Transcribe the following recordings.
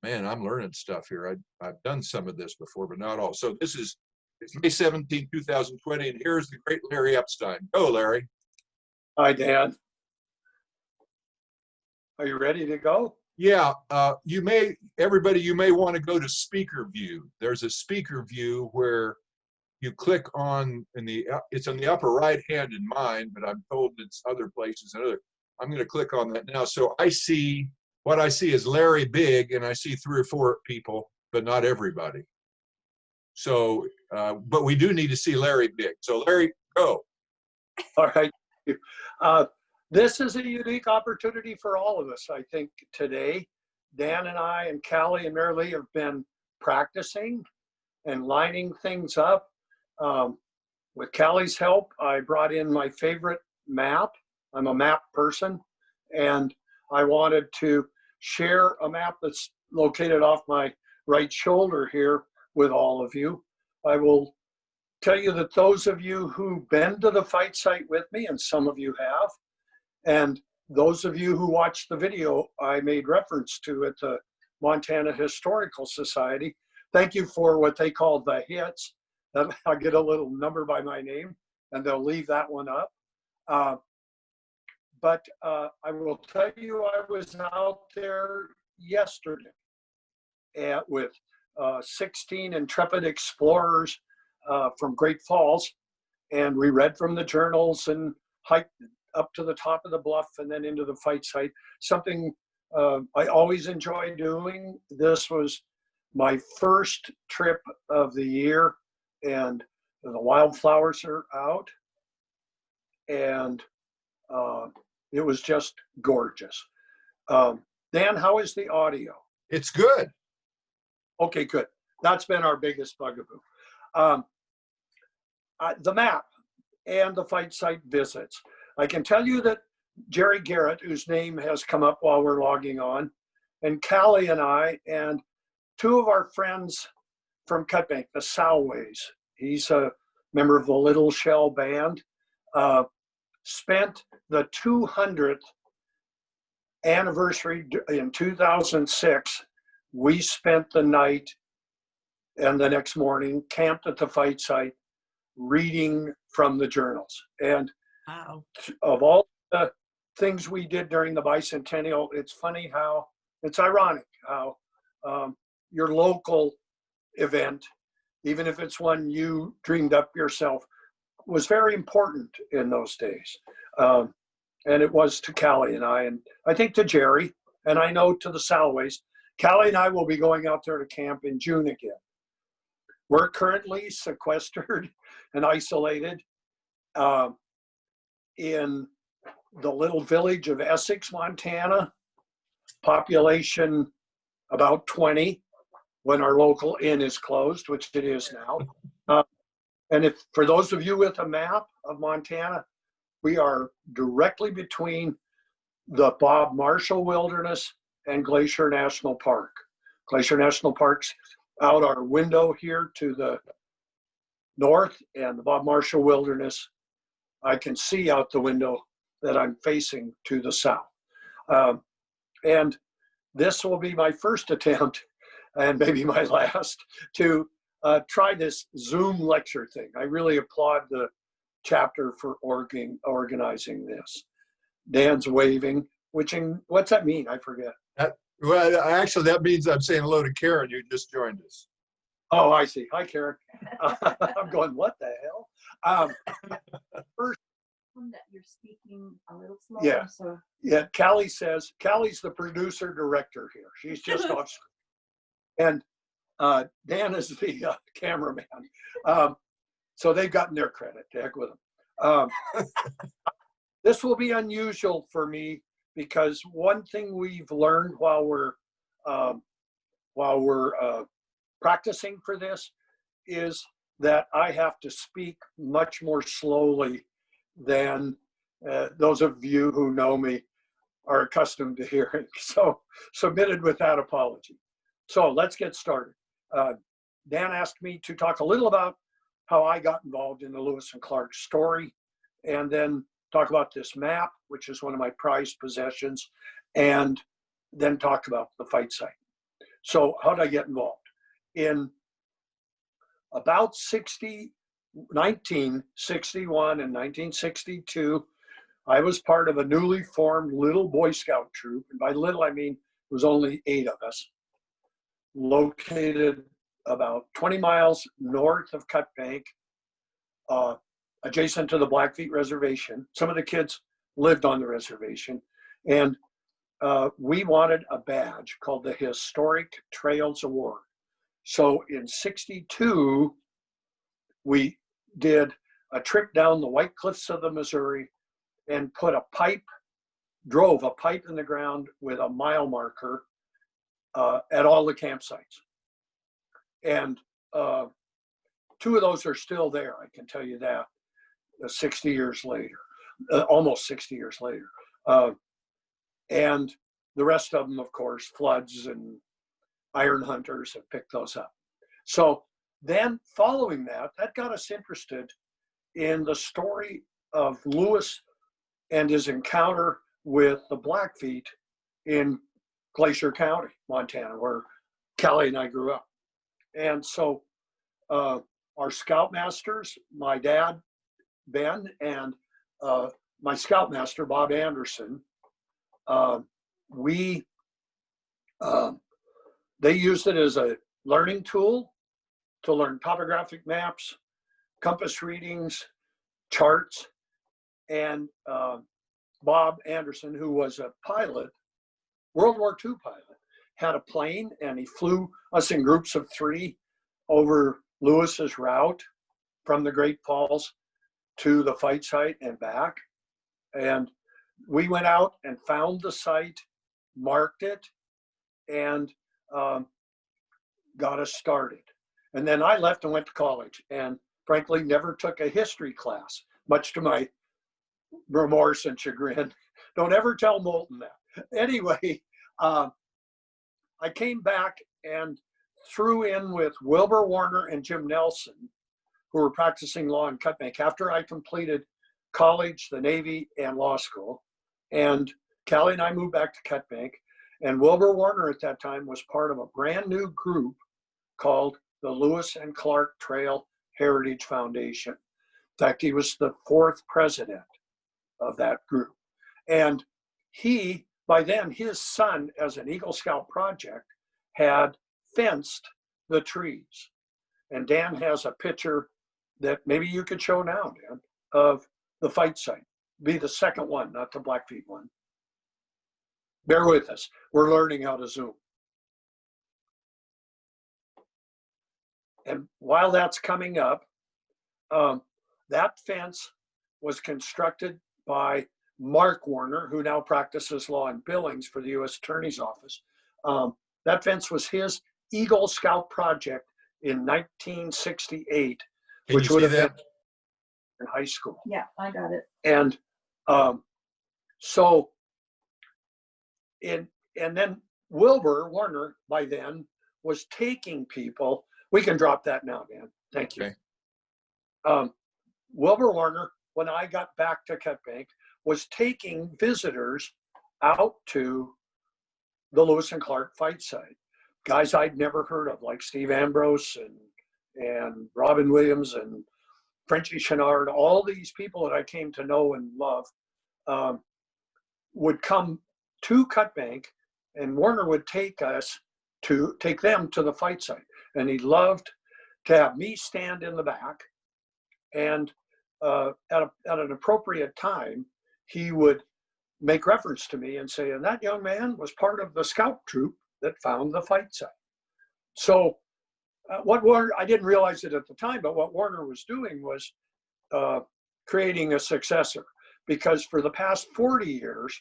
Man, I'm learning stuff here. I've done some of this before, but not all. So this is, it's May 17, 2020, and here's the great Larry Epstein. Go, Larry. Hi, Dan. Are you ready to go? Yeah, everybody, you may want to go to speaker view. There's a speaker view where you click on, it's on the upper right hand in mine, but I'm told it's other places. I'm going to click on that now. So what I see is Larry Big, and I see 3 or 4 people, but not everybody. So, but we do need to see Larry Big. So Larry, go. All right. This is a unique opportunity for all of us. I think today, Dan and I and Callie and Mary Lee have been practicing and lining things up. With Callie's help, I brought in my favorite map. I'm a map person, and I wanted to share a map that's located off my right shoulder here with all of you. I will tell you that those of you who've been to the fight site with me, and some of you have, and those of you who watched the video I made reference to at the Montana Historical Society, thank you for what they call the hits. I'll get a little number by my name, and they'll leave that one up. But I will tell you, I was out there yesterday with 16 intrepid explorers from Great Falls, and we read from the journals and hiked up to the top of the bluff and then into the fight site. Something I always enjoy doing. This was my first trip of the year, and the wildflowers are out, and it was just gorgeous. Dan, how is the audio? It's good. Okay, good. That's been our biggest bugaboo. The map and the fight site visits. I can tell you that Jerry Garrett, whose name has come up while we're logging on, and Callie and I, and 2 of our friends from Cutbank, the Salways, he's a member of the Little Shell Band, spent the 200th anniversary in 2006. We spent the night and the next morning camped at the fight site reading from the journals. And wow. Of all the things we did during the bicentennial, it's funny how, it's ironic how your local event, even if it's one you dreamed up yourself, was very important in those days. And it was to Callie and I think to Jerry, and I know to the Salways. Callie and I will be going out there to camp in June again. We're currently sequestered and isolated in the little village of Essex, Montana, population about 20 when our local inn is closed, which it is now. And if for those of you with a map of Montana, we are directly between the Bob Marshall Wilderness and Glacier National Park. Glacier National Park's out our window here to the north, and the Bob Marshall Wilderness, I can see out the window that I'm facing to the south. And this will be my first attempt, and maybe my last, to try this Zoom lecture thing. I really applaud the chapter for organizing this. Dan's waving, what's that mean? I forget. Well, actually, that means I'm saying hello to Karen. You just joined us. Oh, I see. Hi, Karen. I'm going, what the hell? First, that you're speaking a little slower. Yeah. So. Yeah. Callie's the producer director here. She's just off screen. And Dan is the cameraman. So they've gotten their credit. To heck with them. This will be unusual for me because one thing we've learned while we're practicing for this is that I have to speak much more slowly than those of you who know me are accustomed to hearing. So submitted with that apology. So let's get started. Dan asked me to talk a little about how I got involved in the Lewis and Clark story, and then talk about this map, which is one of my prized possessions, and then talk about the fight site. So how did I get involved? In about 1961 and 1962, I was part of a newly formed little Boy Scout troop. And by little, I mean, it was only 8 of us, located about 20 miles north of Cut Bank, adjacent to the Blackfeet Reservation. Some of the kids lived on the reservation. And we wanted a badge called the Historic Trails Award. So in 62, we did a trip down the White Cliffs of the Missouri and drove a pipe in the ground with a mile marker at all the campsites. And 2 of those are still there, I can tell you that, 60 years later, almost 60 years later. And the rest of them, of course, floods and iron hunters have picked those up. So then following that got us interested in the story of Lewis and his encounter with the Blackfeet in Glacier County, Montana, where Callie and I grew up. And so our scoutmasters, my dad, Ben, and my scoutmaster, Bob Anderson, they used it as a learning tool to learn topographic maps, compass readings, charts. And Bob Anderson, who was a pilot, World War II pilot, had a plane and he flew us in groups of 3 over Lewis's route from the Great Falls to the fight site and back. And we went out and found the site, marked it, and got us started. And then I left and went to college and frankly never took a history class, much to my remorse and chagrin. Don't ever tell Moulton that. Anyway, I came back and threw in with Wilbur Warner and Jim Nelson, who were practicing law in Cut Bank after I completed college, the Navy, and law school. And Callie and I moved back to Cut Bank. And Wilbur Warner at that time was part of a brand new group called the Lewis and Clark Trail Heritage Foundation. In fact, he was the 4th president of that group. And he, by then, his son, as an Eagle Scout project, had fenced the trees. And Dan has a picture that maybe you could show now, Dan, of the fight site. Be the second one, not the Blackfeet one. Bear with us. We're learning how to zoom. And while that's coming up, that fence was constructed by Mark Warner, who now practices law in Billings for the U.S. Attorney's Office. That fence was his Eagle Scout project in 1968, which would have been in high school. Yeah, I got it. And and then Wilbur Warner by then was taking people. We can drop that now, Dan. Thank you. Okay. Wilbur Warner, when I got back to Cut Bank, was taking visitors out to the Lewis and Clark fight site. Guys I'd never heard of, like Steve Ambrose and Robin Williams and Frenchie Chenard, all these people that I came to know and love would come to Cut Bank, and Warner would take them to the fight site. And he loved to have me stand in the back, and at an appropriate time, he would make reference to me and say, and that young man was part of the scout troop that found the fight site. So what Warner, I didn't realize it at the time, but what Warner was doing was creating a successor, because for the past 40 years,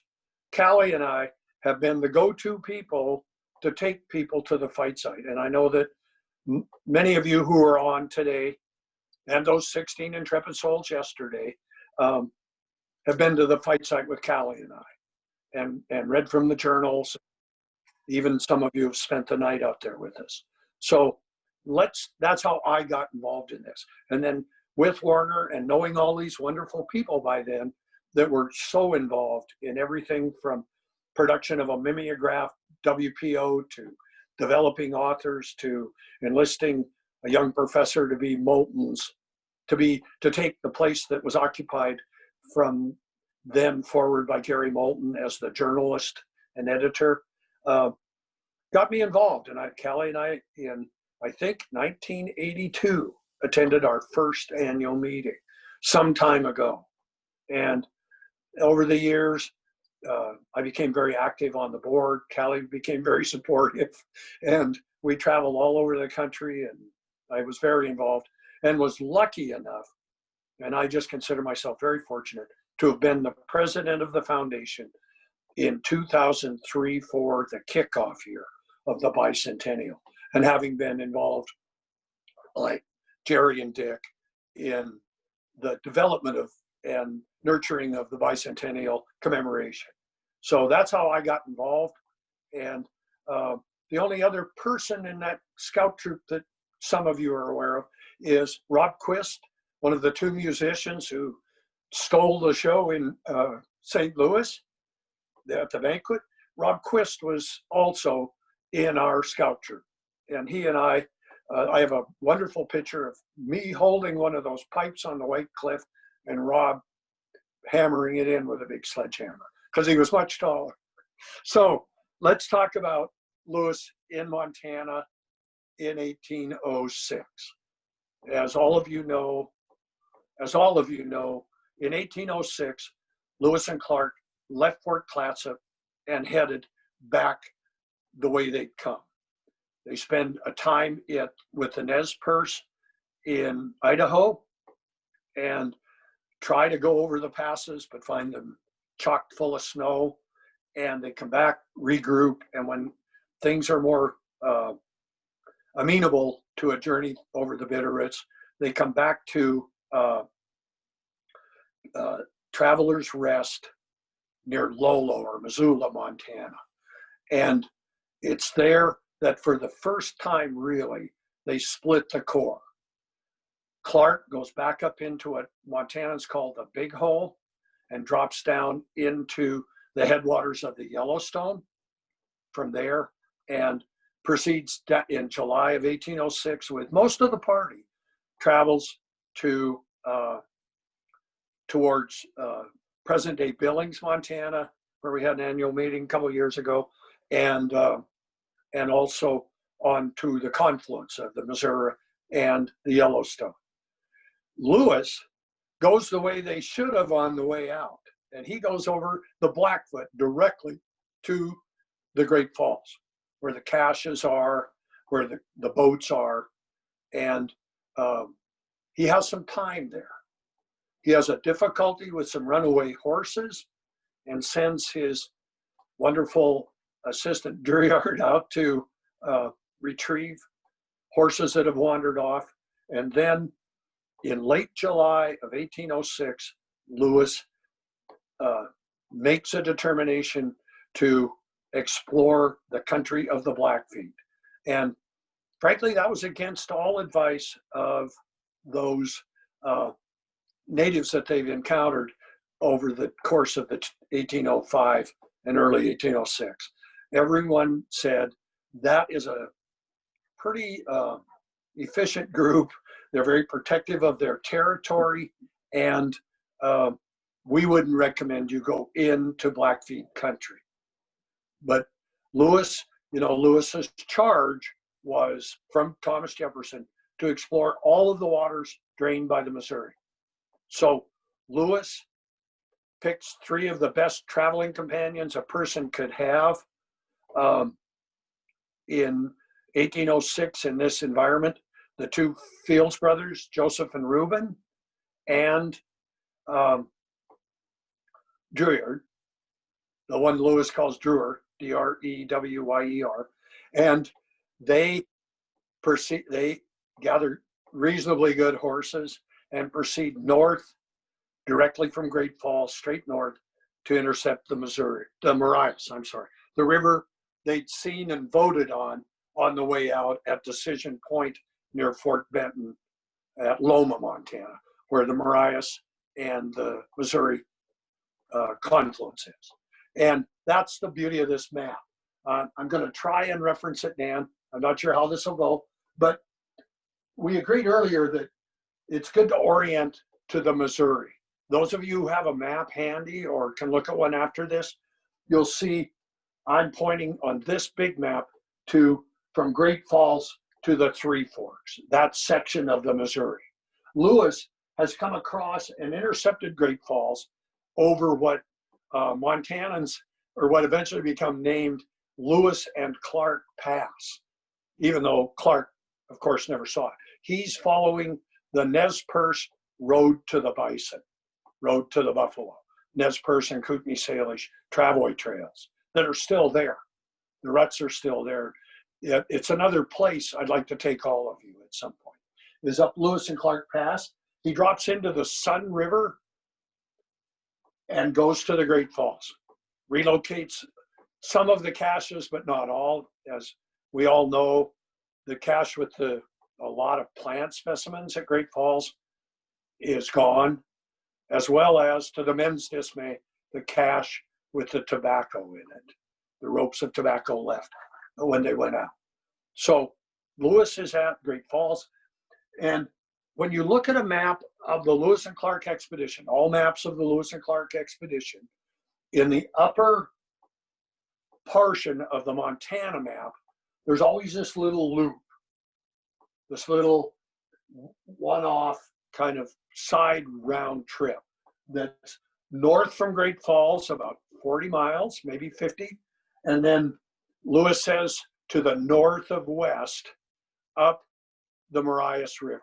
Callie and I have been the go-to people to take people to the fight site. And I know that many of you who are on today, and those 16 intrepid souls yesterday, have been to the fight site with Callie and I, and read from the journals. Even some of you have spent the night out there with us. So that's how I got involved in this. And then with Warner and knowing all these wonderful people by then that were so involved in everything from production of a mimeograph WPO to developing authors to enlisting a young professor to be Moulton's, to take the place that was occupied from then forward by Gary Moulton as the journalist and editor, got me involved. And Callie and I, in I think 1982, attended our first annual meeting some time ago. And over the years, I became very active on the board. Callie became very supportive, and we traveled all over the country, and I was very involved and was lucky enough, and I just consider myself very fortunate to have been the president of the foundation in 2003 for the kickoff year of the bicentennial, and having been involved, like Jerry and Dick, in the development of and nurturing of the bicentennial commemoration. So that's how I got involved. And the only other person in that scout troop that some of you are aware of is Rob Quist, one of the two musicians who stole the show in St. Louis at the banquet. Rob Quist was also in our scout troop. And he and I have a wonderful picture of me holding one of those pipes on the White Cliff and Rob hammering it in with a big sledgehammer because he was much taller. So let's talk about Lewis in Montana in 1806. As all of you know, in 1806, Lewis and Clark left Fort Clatsop and headed back the way they'd come. They spend a time with the Nez Perce in Idaho and try to go over the passes, but find them chock full of snow. And they come back, regroup, and when things are more amenable to a journey over the Bitterroots, they come back to Travelers Rest near Lolo or Missoula, Montana. And it's there that for the first time, really, they split the Corps. Clark goes back up into what Montanans call the Big Hole and drops down into the headwaters of the Yellowstone from there, and proceeds in July of 1806 with most of the party, travels to towards present-day Billings, Montana, where we had an annual meeting a couple of years ago, and also on to the confluence of the Missouri and the Yellowstone. Lewis goes the way they should have on the way out, and he goes over the Blackfoot directly to the Great Falls, where the caches are, where the boats are, and he has some time there. He has a difficulty with some runaway horses and sends his wonderful assistant Drouillard out to retrieve horses that have wandered off. And then in late July of 1806, Lewis makes a determination to explore the country of the Blackfeet. And frankly, that was against all advice of those natives that they've encountered over the course of the 1805 and early 1806. Everyone said that is a pretty efficient group. They're very protective of their territory, and we wouldn't recommend you go into Blackfeet country. But Lewis's charge was from Thomas Jefferson to explore all of the waters drained by the Missouri. So Lewis picks 3 of the best traveling companions a person could have in 1806 in this environment. The 2 Fields brothers, Joseph and Reuben, and Drouillard, the one Lewis calls Drewer, D-R-E-W-Y-E-R, and they gather reasonably good horses and proceed north directly from Great Falls, straight north, to intercept the Marias, the river they'd seen and voted on the way out at Decision Point near Fort Benton at Loma, Montana, where the Marias and the Missouri confluence is. And that's the beauty of this map. I'm going to try and reference it, Dan. I'm not sure how this will go, but we agreed earlier that it's good to orient to the Missouri. Those of you who have a map handy or can look at one after this, you'll see I'm pointing on this big map to from Great Falls to the Three Forks, that section of the Missouri. Lewis has come across and intercepted Great Falls over what Montanans, or what eventually become named Lewis and Clark Pass, even though Clark, of course, never saw it. He's following the Nez Perce road to the bison, road to the buffalo, Nez Perce and Kootenai Salish travoy trails that are still there. The ruts are still there. It's another place I'd like to take all of you at some point. Is up Lewis and Clark Pass. He drops into the Sun River and goes to the Great Falls. Relocates some of the caches, but not all. As we all know, the cache with a lot of plant specimens at Great Falls is gone, as well as, to the men's dismay, the cache with the tobacco in it. The ropes of tobacco left when they went out. So Lewis is at Great Falls. And when you look at a map of the Lewis and Clark expedition, all maps of the Lewis and Clark expedition, in the upper portion of the Montana map, there's always this little loop, this little one-off kind of side round trip that's north from Great Falls, about 40 miles, maybe 50. And then Lewis says to the north of west, up the Marias River.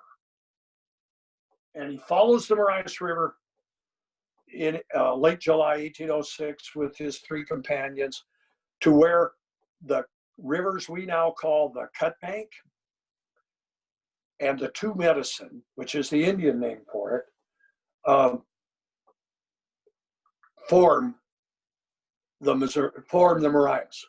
And he follows the Marias River in late July 1806 with his 3 companions to where the rivers we now call the Cut Bank and the Two Medicine, which is the Indian name for it, form the Marias.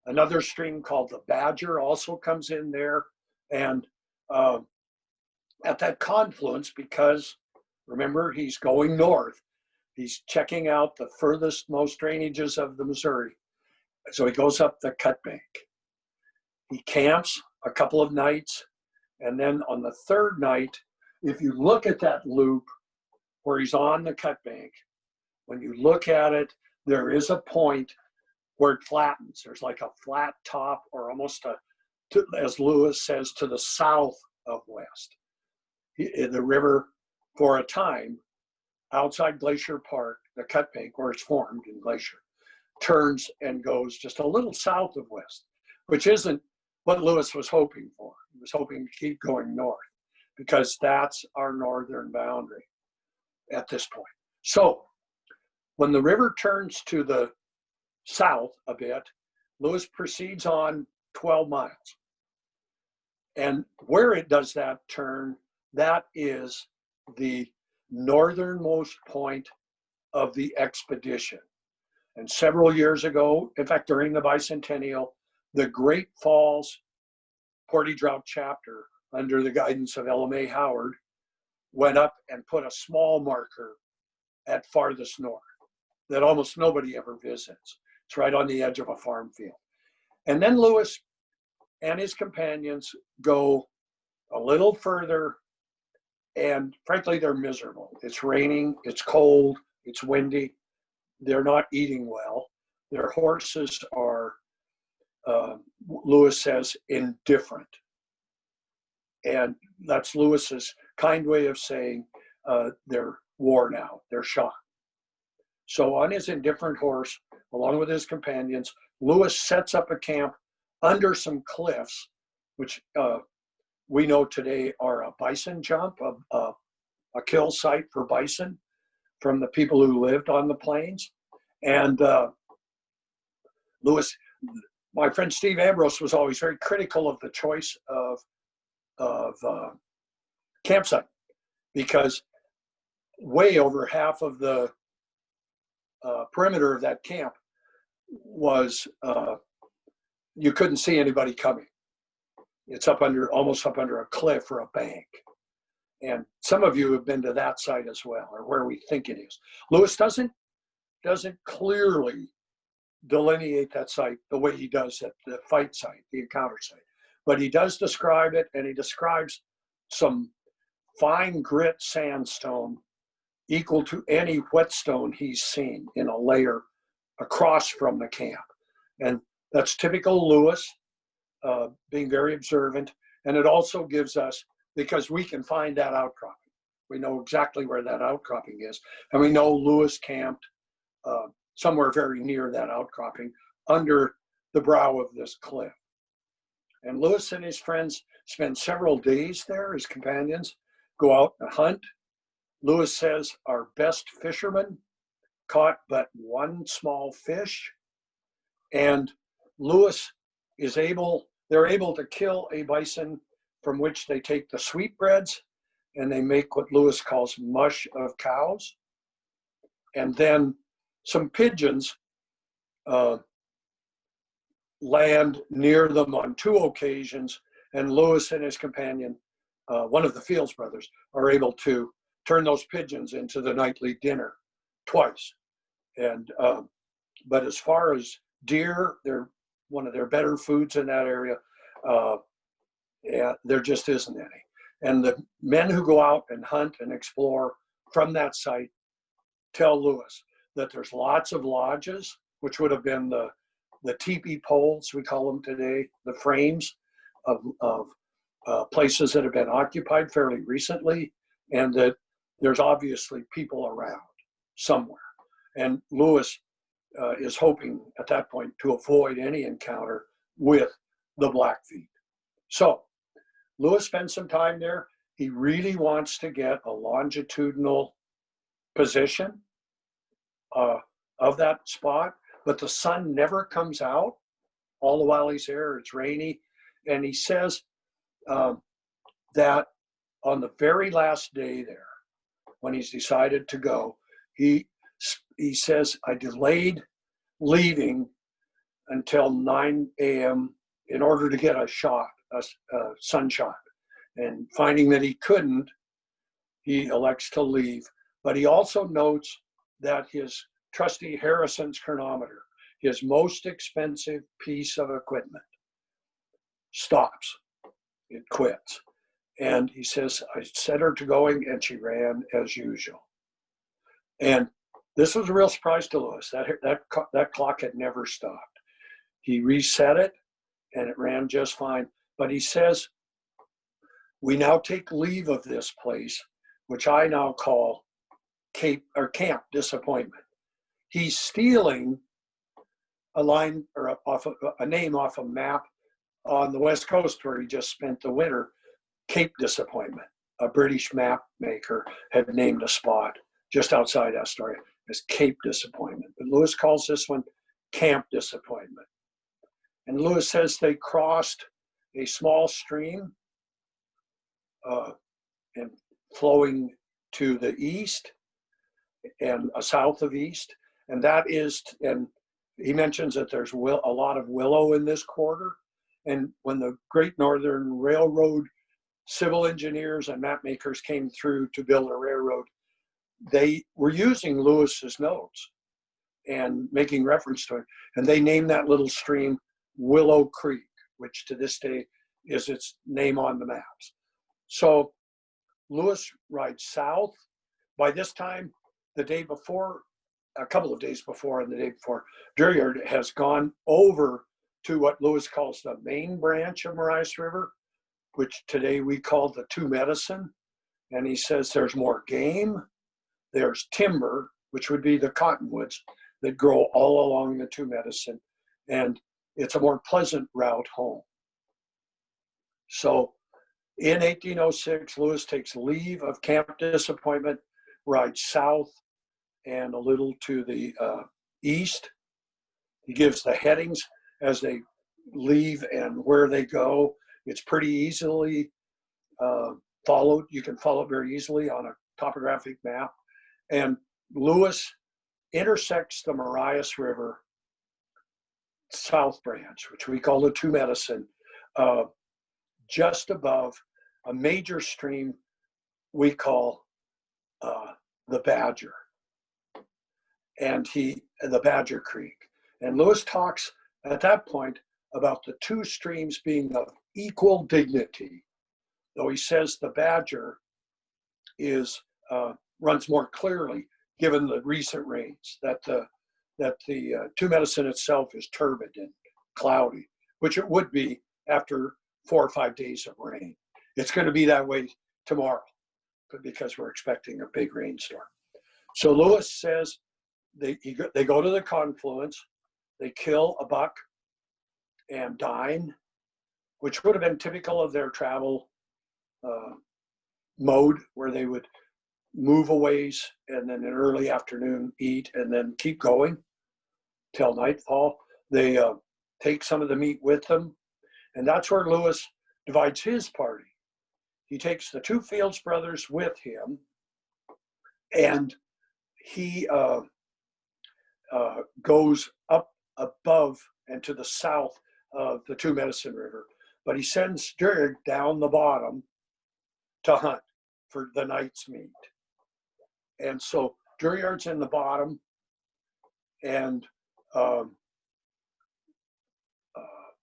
Another stream called the Badger also comes in there. And at that confluence, because remember, he's going north, he's checking out the furthest most drainages of the Missouri. So he goes up the Cut Bank. He camps a couple of nights. And then on the 3rd night, if you look at that loop where he's on the Cut Bank, when you look at it, there is a point where it flattens. There's like a flat top, or almost as Lewis says, to the south of west. The river, for a time, outside Glacier Park, the Cut Bank, where it's formed in Glacier, turns and goes just a little south of west, which isn't what Lewis was hoping for. He was hoping to keep going north, because that's our northern boundary at this point. So when the river turns to the south a bit, Lewis proceeds on 12 miles. And where it does that turn, that is the northernmost point of the expedition. And several years ago, in fact, during the bicentennial, the Great Falls Portage Drought chapter, under the guidance of Ella May Howard, went up and put a small marker at farthest north that almost nobody ever visits. It's right on the edge of a farm field. And then Lewis and his companions go a little further, and frankly, they're miserable. It's raining, it's cold, it's windy. They're not eating well. Their horses are, Lewis says, indifferent. And that's Lewis's kind way of saying they're worn out, they're shot. So on his indifferent horse, along with his companions, Lewis sets up a camp under some cliffs, which we know today are a bison jump, a kill site for bison from the people who lived on the plains. And Lewis, my friend Steve Ambrose, was always very critical of the choice of campsite, because way over half of the perimeter of that camp was you couldn't see anybody coming. It's up under, almost up under a cliff or a bank. And some of you have been to that site as well, or where we think it is. Lewis doesn't clearly delineate that site the way he does at the fight site, the encounter site. But he does describe it, and he describes some fine grit sandstone equal to any whetstone he's seen in a layer across from the camp. And that's typical Lewis, being very observant. And it also gives us, because we can find that outcropping. We know exactly where that outcropping is. And we know Lewis camped somewhere very near that outcropping under the brow of this cliff. And Lewis and his friends spend several days there, his companions, go out and hunt. Lewis says our best fishermen caught but one small fish. And Lewis they're able to kill a bison from which they take the sweetbreads and they make what Lewis calls mush of cows. And then some pigeons land near them on 2 occasions, and Lewis and his companion, one of the Fields brothers, are able to turn those pigeons into the nightly dinner twice. And but as far as deer, they're one of their better foods in that area. Yeah, there just isn't any. And the men who go out and hunt and explore from that site tell Lewis that there's lots of lodges, which would have been the teepee poles, we call them today, the frames of places that have been occupied fairly recently, and that there's obviously people around somewhere. And Lewis is hoping at that point to avoid any encounter with the Blackfeet. So Lewis spends some time there. He really wants to get a longitudinal position of that spot, but the sun never comes out all the while he's there. It's rainy. And he says that on the very last day there, when he's decided to go, he says, I delayed leaving until 9 a.m. in order to get a sunshot. And finding that he couldn't, he elects to leave. But he also notes that his trusty Harrison's chronometer, his most expensive piece of equipment, stops. It quits. And he says, I set her to going and she ran as usual. And this was a real surprise to Lewis. That clock had never stopped. He reset it and it ran just fine. But he says, we now take leave of this place, which I now call Camp Disappointment. He's stealing a line or a name off a map on the West Coast where he just spent the winter. Cape Disappointment, a British map maker, had named a spot just outside Astoria as Cape Disappointment. But Lewis calls this one Camp Disappointment. And Lewis says they crossed a small stream and flowing to the east and south of east. And and he mentions that there's a lot of willow in this quarter. And when the Great Northern Railroad civil engineers and map makers came through to build a railroad, they were using Lewis's notes and making reference to it. And they named that little stream Willow Creek, which to this day is its name on the maps. So Lewis rides south. By this time, the day before, a couple of days before and the day before, Duryard has gone over to what Lewis calls the main branch of Marias River, which today we call the Two Medicine. And he says there's more game, there's timber, which would be the cottonwoods that grow all along the Two Medicine, and it's a more pleasant route home. So in 1806, Lewis takes leave of Camp Disappointment, rides south and a little to the east. He gives the headings as they leave and where they go. It's pretty easily followed. You can follow it very easily on a topographic map. And Lewis intersects the Marias River South Branch, which we call the Two Medicine, just above a major stream we call the Badger, and the Badger Creek. And Lewis talks at that point about the two streams being of equal dignity, though he says the Badger is runs more clearly given the recent rains, that the Two Medicine itself is turbid and cloudy, which it would be after 4 or 5 days of rain. It's going to be that way tomorrow because we're expecting a big rainstorm. So Lewis says they go to the confluence, they kill a buck and dine, which would have been typical of their travel mode, where they would move a ways and then in early afternoon eat and then keep going till nightfall. They take some of the meat with them, and that's where Lewis divides his party. He takes the two Fields brothers with him, and he goes up above and to the south of the Two Medicine River, but he sends Dirk down the bottom to hunt for the night's meat. And so Duryard's in the bottom, and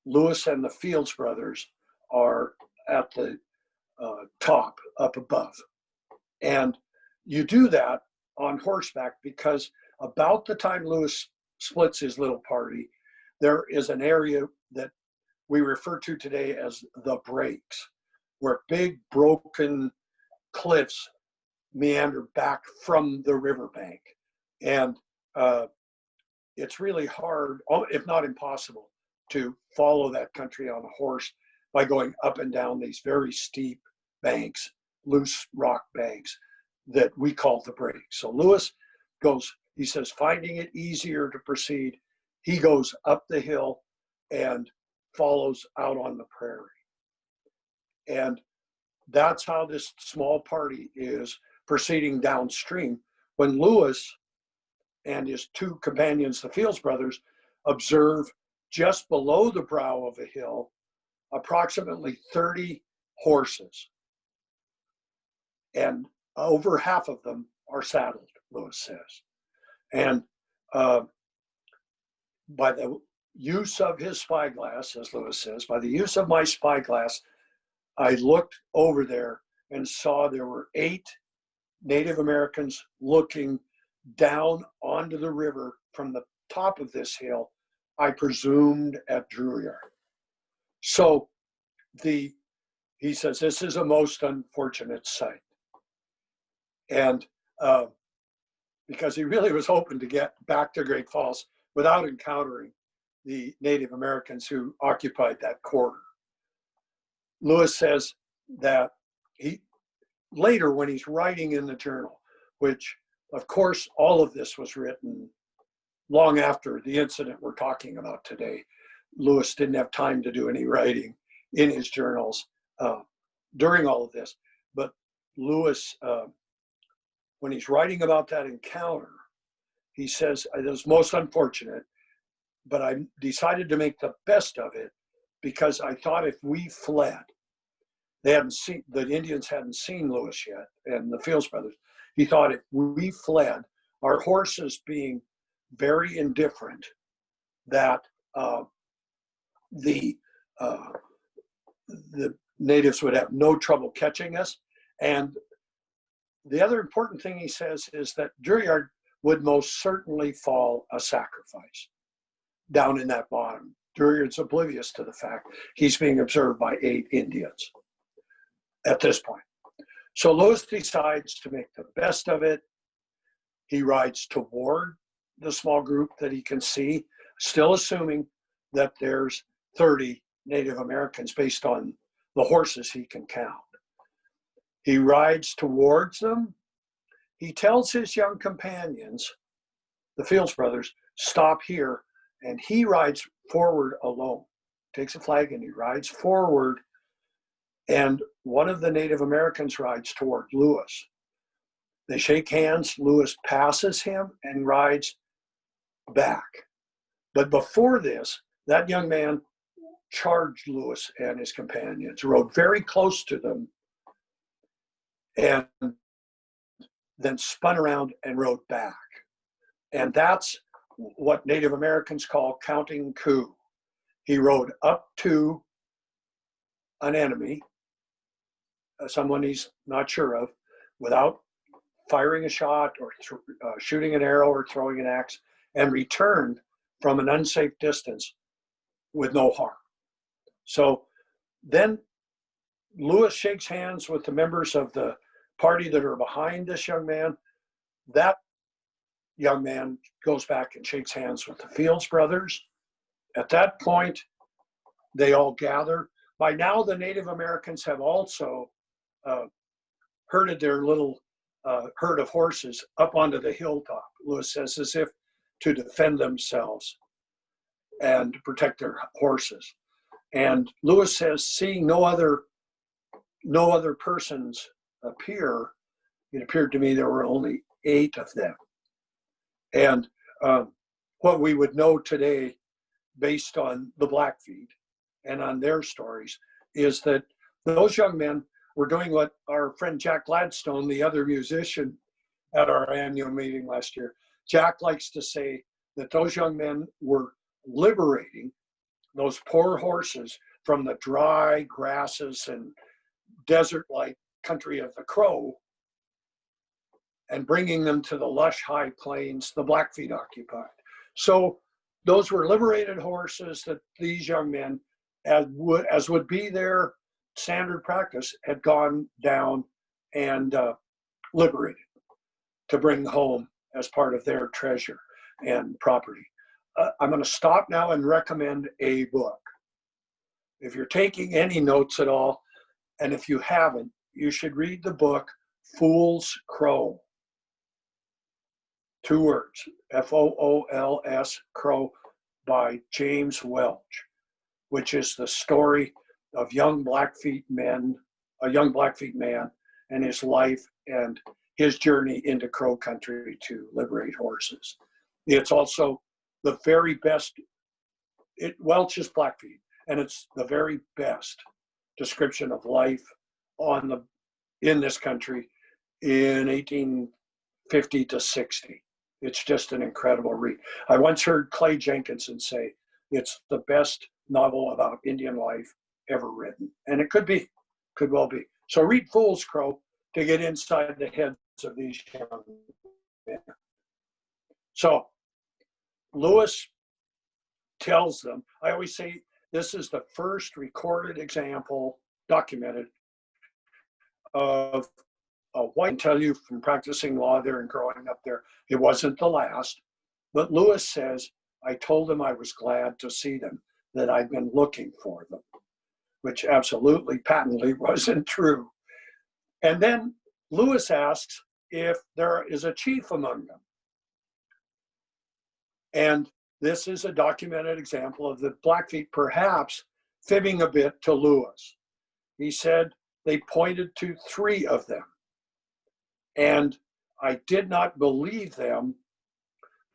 Lewis and the Fields brothers are at the top up above. And you do that on horseback because about the time Lewis splits his little party, there is an area that we refer to today as the breaks, where big broken cliffs meander back from the riverbank. And it's really hard, if not impossible, to follow that country on a horse by going up and down these very steep banks, loose rock banks that we call the breaks. So Lewis goes, he says, finding it easier to proceed, he goes up the hill and follows out on the prairie. And that's how this small party is proceeding downstream when Lewis and his two companions, the Fields brothers, observe just below the brow of a hill approximately 30 horses. And over half of them are saddled, Lewis says. And by the use of his spyglass, as Lewis says, by the use of my spyglass, I looked over there and saw there were 8 Native Americans looking down onto the river from the top of this hill, I presumed at Drouillard. So he says, this is a most unfortunate sight. And because he really was hoping to get back to Great Falls without encountering the Native Americans who occupied that quarter. Lewis says that he later, when he's writing in the journal, which of course all of this was written long after the incident we're talking about today. Lewis didn't have time to do any writing in his journals during all of this. But Lewis, when he's writing about that encounter, he says, it was most unfortunate, but I decided to make the best of it because I thought if we fled, the Indians hadn't seen Lewis yet, and the Fields brothers. He thought if we fled, our horses being very indifferent, that the natives would have no trouble catching us. And the other important thing he says is that Drouillard would most certainly fall a sacrifice down in that bottom. Drouillard's oblivious to the fact he's being observed by 8 Indians at this point. So Lewis decides to make the best of it. He rides toward the small group that he can see, still assuming that there's 30 Native Americans based on the horses he can count. He rides towards them. He tells his young companions, the Fields brothers, stop here, and he rides forward alone. Takes a flag and he rides forward, and one of the Native Americans rides toward Lewis. They shake hands, Lewis passes him and rides back. But before this, that young man charged Lewis and his companions, rode very close to them, and then spun around and rode back. And that's what Native Americans call counting coup. He rode up to an enemy, someone he's not sure of, without firing a shot or shooting an arrow or throwing an axe, and returned from an unsafe distance with no harm. So then Lewis shakes hands with the members of the party that are behind this young man. That young man goes back and shakes hands with the Fields brothers. At that point, they all gather. By now, the Native Americans have also herded their little herd of horses up onto the hilltop, Lewis says, as if to defend themselves and to protect their horses. And Lewis says, seeing no other persons appear, it appeared to me there were only 8 of them. And what we would know today, based on the Blackfeet and on their stories, is that those young men were doing what our friend Jack Gladstone, the other musician at our annual meeting last year, Jack likes to say that those young men were liberating those poor horses from the dry grasses and desert-like country of the Crow and bringing them to the lush high plains the Blackfeet occupied. So those were liberated horses that these young men, as would be their standard practice, had gone down and liberated to bring home as part of their treasure and property. I'm going to stop now and recommend a book. If you're taking any notes at all, and if you haven't, you should read the book Fool's Crow. 2 words, Fools, Crow, by James Welch, which is the story of a young Blackfeet man and his life and his journey into Crow country to liberate horses. It's also the very best, Welch is Blackfeet, and it's the very best description of life in this country in 1850 to 60. It's just an incredible read. I once heard Clay Jenkinson say it's the best novel about Indian life ever written. And it could well be. So read Fool's Crow to get inside the heads of these young men. So Lewis tells them, I always say this is the first recorded example, documented, of a white. I can tell you from practicing law there and growing up there, it wasn't the last. But Lewis says, I told them I was glad to see them, that I'd been looking for them, which absolutely, patently wasn't true. And then Lewis asks if there is a chief among them. And this is a documented example of the Blackfeet perhaps fibbing a bit to Lewis. He said they pointed to 3 of them. And I did not believe them,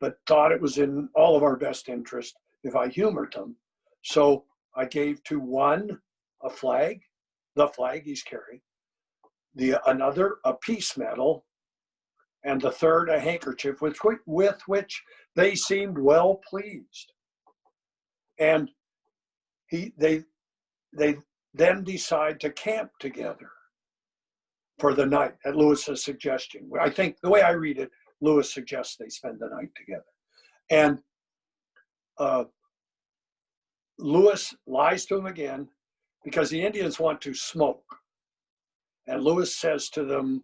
but thought it was in all of our best interest if I humored them. So I gave to one a flag, the flag he's carrying, another a peace medal, and the third a handkerchief with which they seemed well pleased. And they then decide to camp together for the night at Lewis's suggestion. I think the way I read it, Lewis suggests they spend the night together. And Lewis lies to him again because the Indians want to smoke. And Lewis says to them,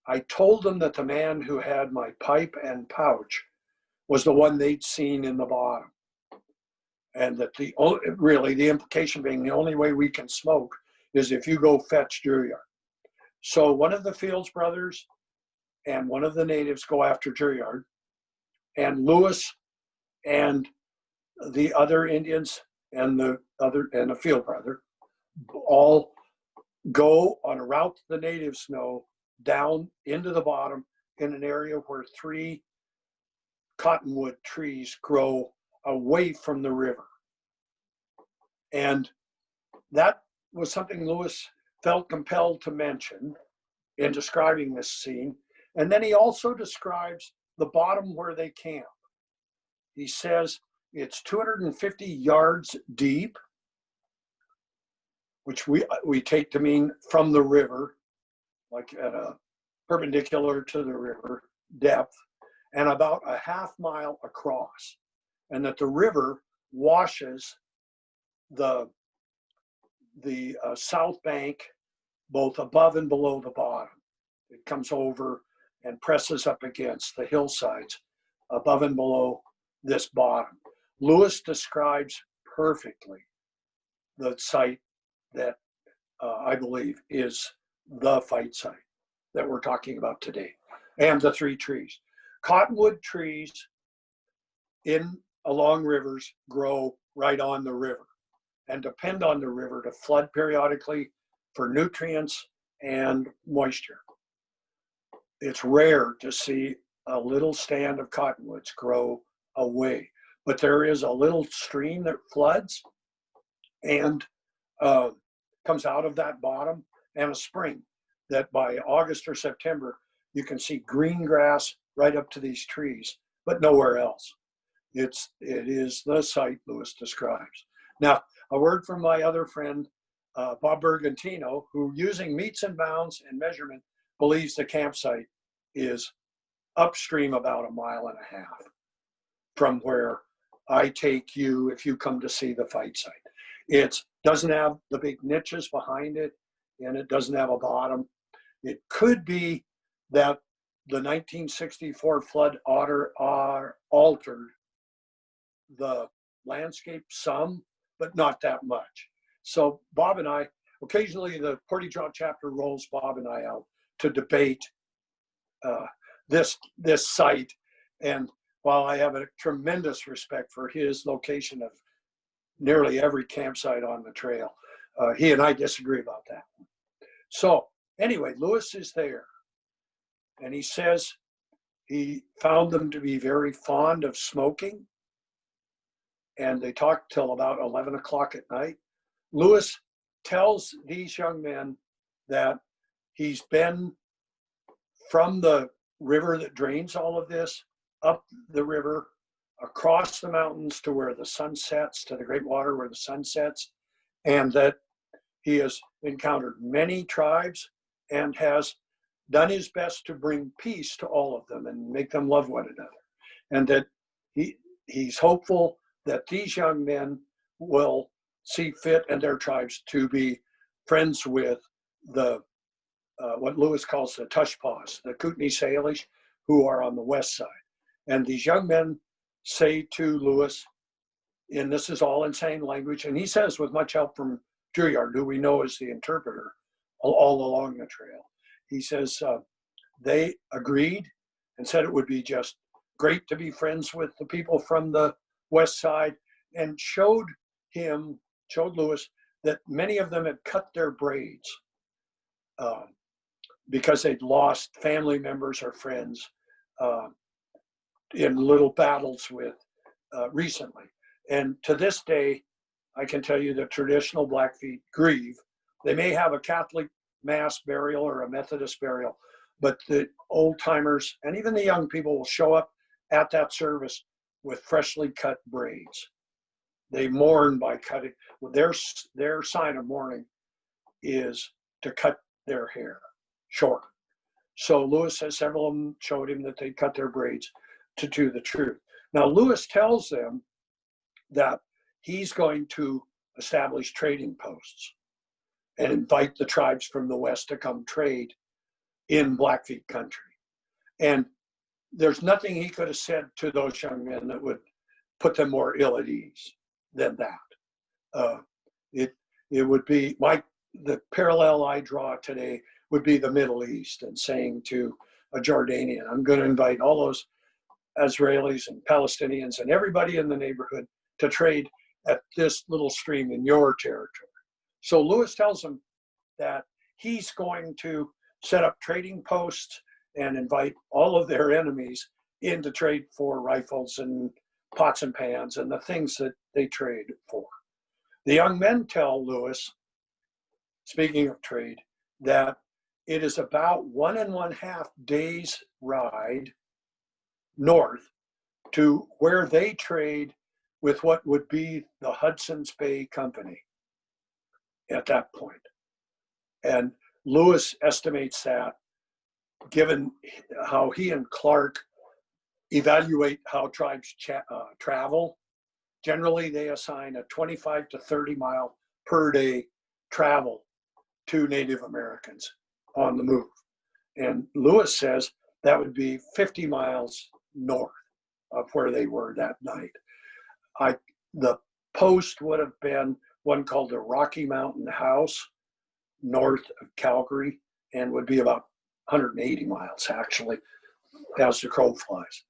I told them that the man who had my pipe and pouch was the one they'd seen in the bottom. And that the implication being the only way we can smoke is if you go fetch Juilliard. So one of the Fields brothers and one of the natives go after Juilliard, and Lewis and the other Indians and a Field brother all go on a route the natives know down into the bottom in an area where 3 cottonwood trees grow away from the river. And that was something Lewis felt compelled to mention in describing this scene. And then he also describes the bottom where they camp. He says it's 250 yards deep, which we take to mean from the river, like at a perpendicular to the river depth, and about a half mile across, and that the river washes the south bank both above and below the bottom. It comes over and presses up against the hillsides above and below this bottom. Lewis describes perfectly the site that I believe is the fight site that we're talking about today, and the 3 trees. Cottonwood trees along rivers grow right on the river and depend on the river to flood periodically for nutrients and moisture. It's rare to see a little stand of cottonwoods grow away, but there is a little stream that floods and comes out of that bottom, and a spring that by August or September, you can see green grass right up to these trees, but nowhere else. It is the site Lewis describes. Now, a word from my other friend, Bob Bergantino, who, using meets and bounds and measurement, believes the campsite is upstream about 1.5 miles from where I take you if you come to see the fight site. It doesn't have the big niches behind it, and it doesn't have a bottom. It could be that the 1964 flood altered the landscape some, but not that much. So Bob and I, occasionally the Portage chapter rolls Bob and I out to debate this site. And while I have a tremendous respect for his location of nearly every campsite on the trail, he and I disagree about that. So anyway, Lewis is there, and he says he found them to be very fond of smoking, and they talked till about 11 o'clock at night. Lewis tells these young men that he's been from the river that drains all of this, up the river, across the mountains to where the sun sets, to the great water where the sun sets, and that he has encountered many tribes and has done his best to bring peace to all of them and make them love one another. And that he's hopeful that these young men will see fit and their tribes to be friends with the what Lewis calls the Tushpaws, the Kootenai Salish, who are on the west side. And these young men say to Lewis, and this is all in sign language, and he says with much help from Juilliard, who we know is the interpreter all along the trail, he says they agreed and said it would be just great to be friends with the people from the west side, and showed Lewis that many of them had cut their braids because they'd lost family members or friends in little battles with recently. And to this day, I can tell you the traditional Blackfeet grieve. They may have a Catholic mass burial or a Methodist burial, but the old timers and even the young people will show up at that service with freshly cut braids. They mourn by cutting. Their sign of mourning is to cut their hair short. So Lewis says several of them showed him that they cut their braids to do the truth. Now Lewis tells them that he's going to establish trading posts and invite the tribes from the west to come trade in Blackfeet country. And there's nothing he could have said to those young men that would put them more ill at ease than that. It would be the parallel I draw today would be the Middle East, and saying to a Jordanian, I'm going to invite all those Israelis and Palestinians and everybody in the neighborhood to trade at this little stream in your territory. So Lewis tells them that he's going to set up trading posts and invite all of their enemies in to trade for rifles and pots and pans and the things that they trade for. The young men tell Lewis, speaking of trade, that it is about 1.5 days ride north to where they trade with what would be the Hudson's Bay Company at that point. And Lewis estimates that, given how he and Clark evaluate how tribes travel, generally they assign a 25 to 30 mile per day travel to Native Americans on the move. And Lewis says that would be 50 miles north of where they were that night. The post would have been one called the Rocky Mountain House, north of Calgary, and would be about 180 miles actually, as the crow flies.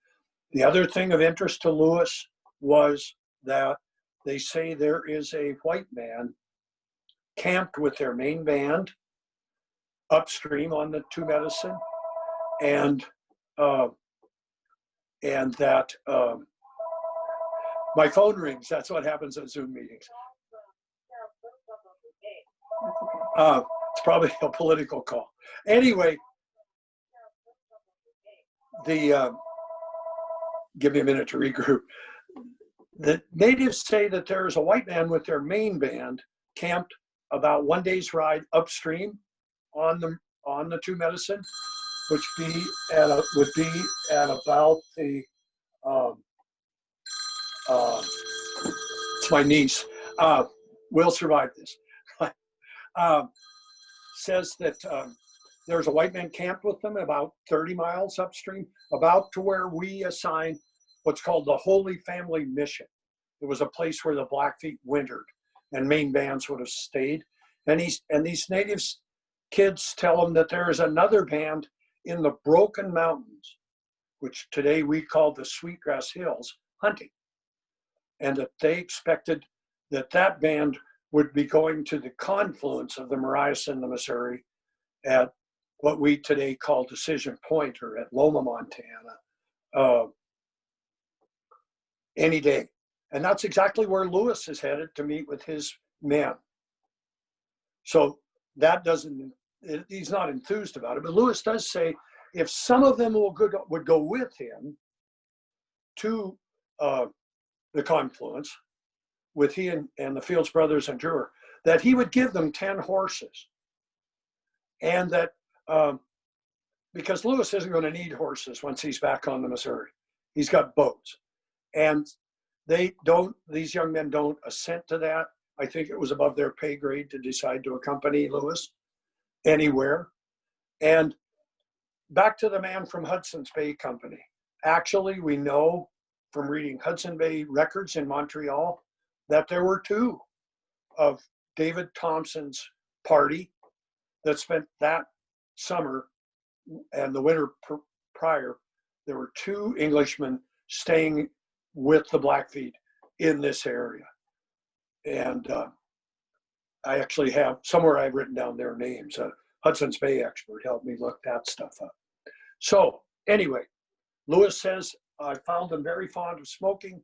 The other thing of interest to Lewis was that they say there is a white man camped with their main band upstream on the Two Medicine, and that my phone rings. That's what happens at Zoom meetings. It's probably a political call. Anyway, give me a minute to regroup. The natives say that there is a white man with their main band camped about 1 day's ride upstream on the Two Medicine, which would be at about the it's my niece. We'll survive this. Says that there's a white man camped with them about 30 miles upstream, about to where we assign what's called the Holy Family Mission. It was a place where the Blackfeet wintered and main bands would have stayed. And these natives kids tell them that there is another band in the Broken Mountains, which today we call the Sweetgrass Hills, hunting. And that they expected that band would be going to the confluence of the Marias and the Missouri at what we today call Decision Point, or at Loma, Montana, any day. And that's exactly where Lewis is headed to meet with his men. So that he's not enthused about it, but Lewis does say if some of them would go with him to the confluence, with he and the Fields brothers and Drewer, that he would give them 10 horses. And that, because Lewis isn't going to need horses once he's back on the Missouri. He's got boats. And these young men don't assent to that. I think it was above their pay grade to decide to accompany Lewis anywhere. And back to the man from Hudson's Bay Company. Actually, we know from reading Hudson Bay records in Montreal that there were two of David Thompson's party that spent that summer and the winter prior. There were two Englishmen staying with the Blackfeet in this area. And I actually have, somewhere I've written down their names. A Hudson's Bay expert helped me look that stuff up. So anyway, Lewis says, I found them very fond of smoking,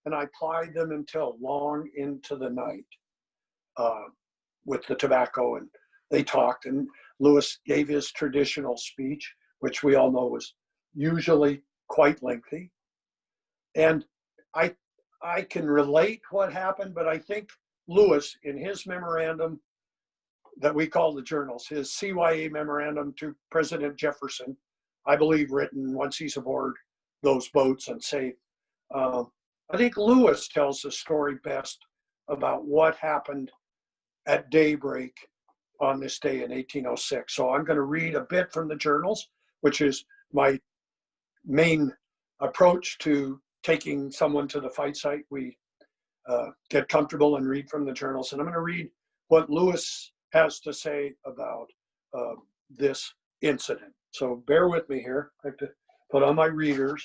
and I plied them until long into the night with the tobacco, and they talked, and Lewis gave his traditional speech, which we all know was usually quite lengthy. And I can relate what happened, but I think Lewis, in his memorandum that we call the journals, his CYA memorandum to President Jefferson, I believe written once he's aboard those boats and safe, I think Lewis tells the story best about what happened at daybreak on this day in 1806. So I'm going to read a bit from the journals, which is my main approach to taking someone to the fight site. We get comfortable and read from the journals. And I'm going to read what Lewis has to say about this incident. So bear with me here. I have to put on my readers.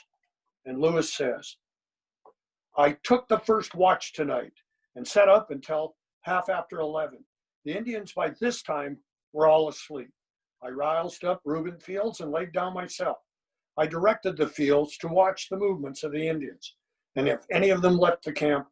And Lewis says, I took the first watch tonight and sat up until 11:30. The Indians by this time were all asleep. I roused up Reuben Fields and laid down myself. I directed the Fields to watch the movements of the Indians, and if any of them left the camp,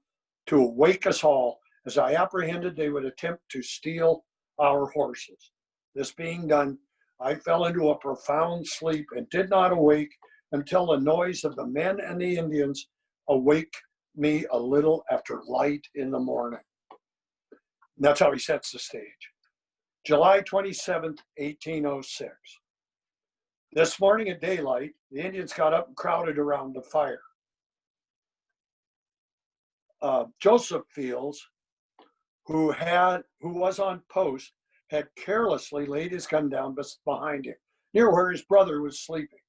to awake us all, as I apprehended they would attempt to steal our horses. This being done, I fell into a profound sleep and did not awake until the noise of the men and the Indians awake me a little after light in the morning. And that's how he sets the stage. July 27th, 1806. This morning at daylight, the Indians got up and crowded around the fire. Joseph Fields, who was on post, had carelessly laid his gun down behind him, near where his brother was sleeping.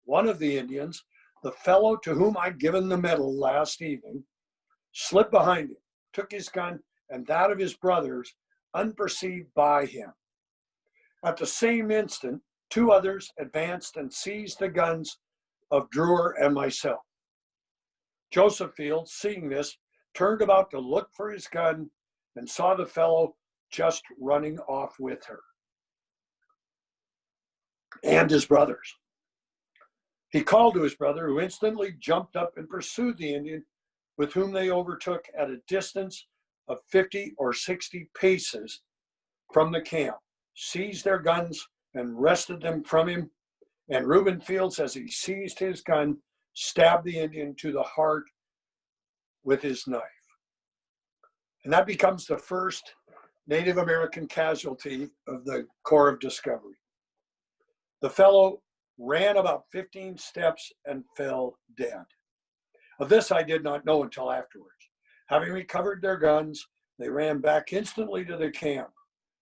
One of the Indians, the fellow to whom I'd given the medal last evening, slipped behind him, took his gun and that of his brother's, unperceived by him. At the same instant, two others advanced and seized the guns of Drewer and myself. Joseph Fields, seeing this, turned about to look for his gun and saw the fellow just running off with her and his brothers. He called to his brother, who instantly jumped up and pursued the Indian, with whom they overtook at a distance of 50 or 60 paces from the camp, seized their guns and wrested them from him. And Reuben Fields, as he seized his gun, stabbed the Indian to the heart with his knife. And that becomes the first Native American casualty of the Corps of Discovery. The fellow ran about 15 steps and fell dead. Of this I did not know until afterwards. Having recovered their guns, they ran back instantly to the camp.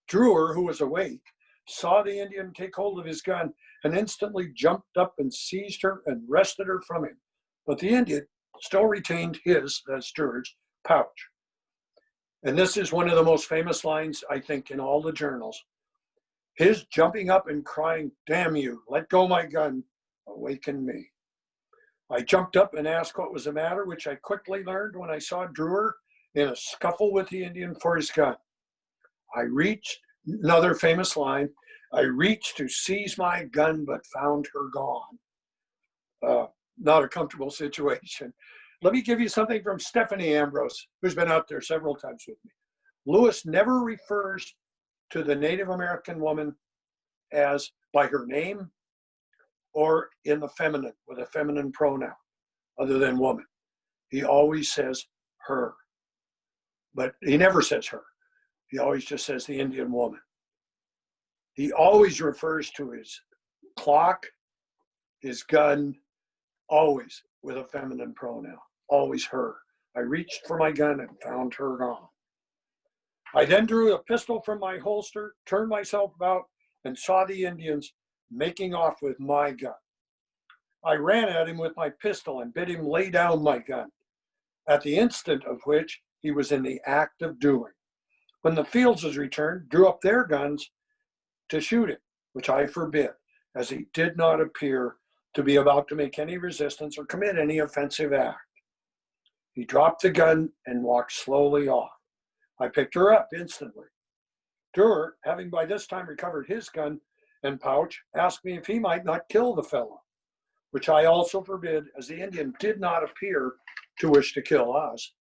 Drewer, who was awake, saw the Indian take hold of his gun and instantly jumped up and seized her and wrested her from him. But the Indian still retained his, that's Drewer's, pouch. And this is one of the most famous lines, I think, in all the journals. His jumping up and crying, "Damn you, let go my gun," awakened me. I jumped up and asked what was the matter, which I quickly learned when I saw Drewer in a scuffle with the Indian for his gun. I reached, another famous line, I reached to seize my gun, but found her gone. Not a comfortable situation. Let me give you something from Stephanie Ambrose, who's been out there several times with me. Lewis never refers to the Native American woman as by her name or in the feminine, with a feminine pronoun other than woman. He always says her, but he never says her. He always just says the Indian woman. He always refers to his clock, his gun, always with a feminine pronoun, always her. I reached for my gun and found her gone. I then drew a pistol from my holster, turned myself about, and saw the Indians making off with my gun. I ran at him with my pistol and bid him lay down my gun, at the instant of which he was in the act of doing. When the Fieldses returned, drew up their guns to shoot him, which I forbid, as he did not appear to be about to make any resistance or commit any offensive act. He dropped the gun and walked slowly off. I picked her up instantly. Drewer, having by this time recovered his gun and pouch, asked me if he might not kill the fellow, which I also forbid, as the Indian did not appear to wish to kill us.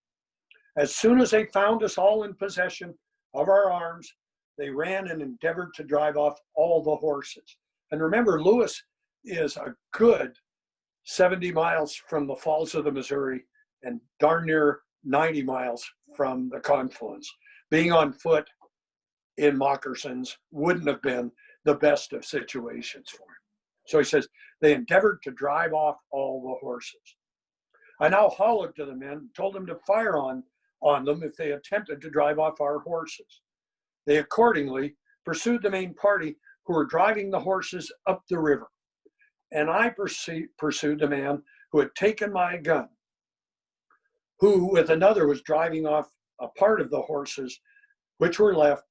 As soon as they found us all in possession of our arms, they ran and endeavored to drive off all the horses. And remember, Lewis is a good 70 miles from the Falls of the Missouri and darn near 90 miles from the confluence. Being on foot in moccasins wouldn't have been the best of situations for him. So he says, they endeavored to drive off all the horses. I now hollered to the men, told them to fire on them if they attempted to drive off our horses. They accordingly pursued the main party, who were driving the horses up the river. And I pursued the man who had taken my gun, who with another was driving off a part of the horses which were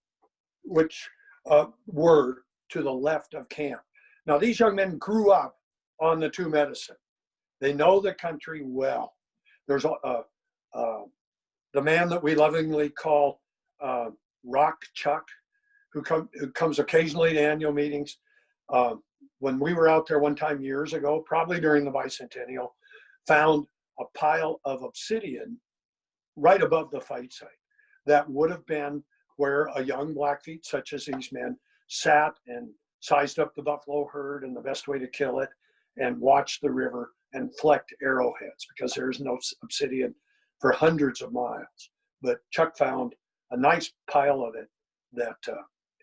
to the left of camp. Now, these young men grew up on the Two Medicine. They know the country well. There's the man that we lovingly call Rock Chuck, who comes occasionally to annual meetings. When we were out there one time years ago, probably during the bicentennial, found a pile of obsidian right above the fight site. That would have been where a young Blackfeet, such as these men, sat and sized up the buffalo herd and the best way to kill it, and watched the river and flecked arrowheads because there's no obsidian for hundreds of miles. But Chuck found a nice pile of it that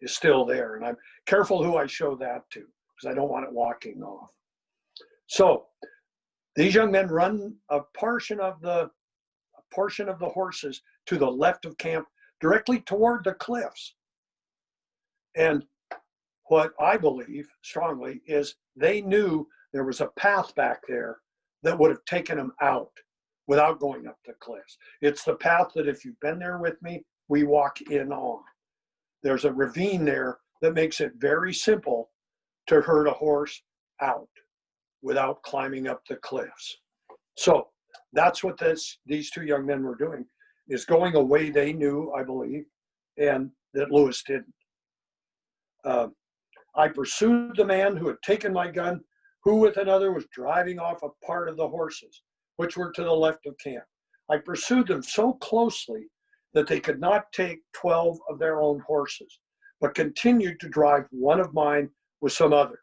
is still there. And I'm careful who I show that to because I don't want it walking off. So these young men run a portion of the horses to the left of camp, directly toward the cliffs. And what I believe strongly is they knew there was a path back there that would have taken them out without going up the cliffs. It's the path that if you've been there with me, we walk in on. There's a ravine there that makes it very simple to herd a horse out without climbing up the cliffs. So that's what these two young men were doing, is going a way they knew, I believe, and that Lewis didn't. I pursued the man who had taken my gun, who with another was driving off a part of the horses, which were to the left of camp. I pursued them so closely that they could not take 12 of their own horses, but continued to drive one of mine with some others.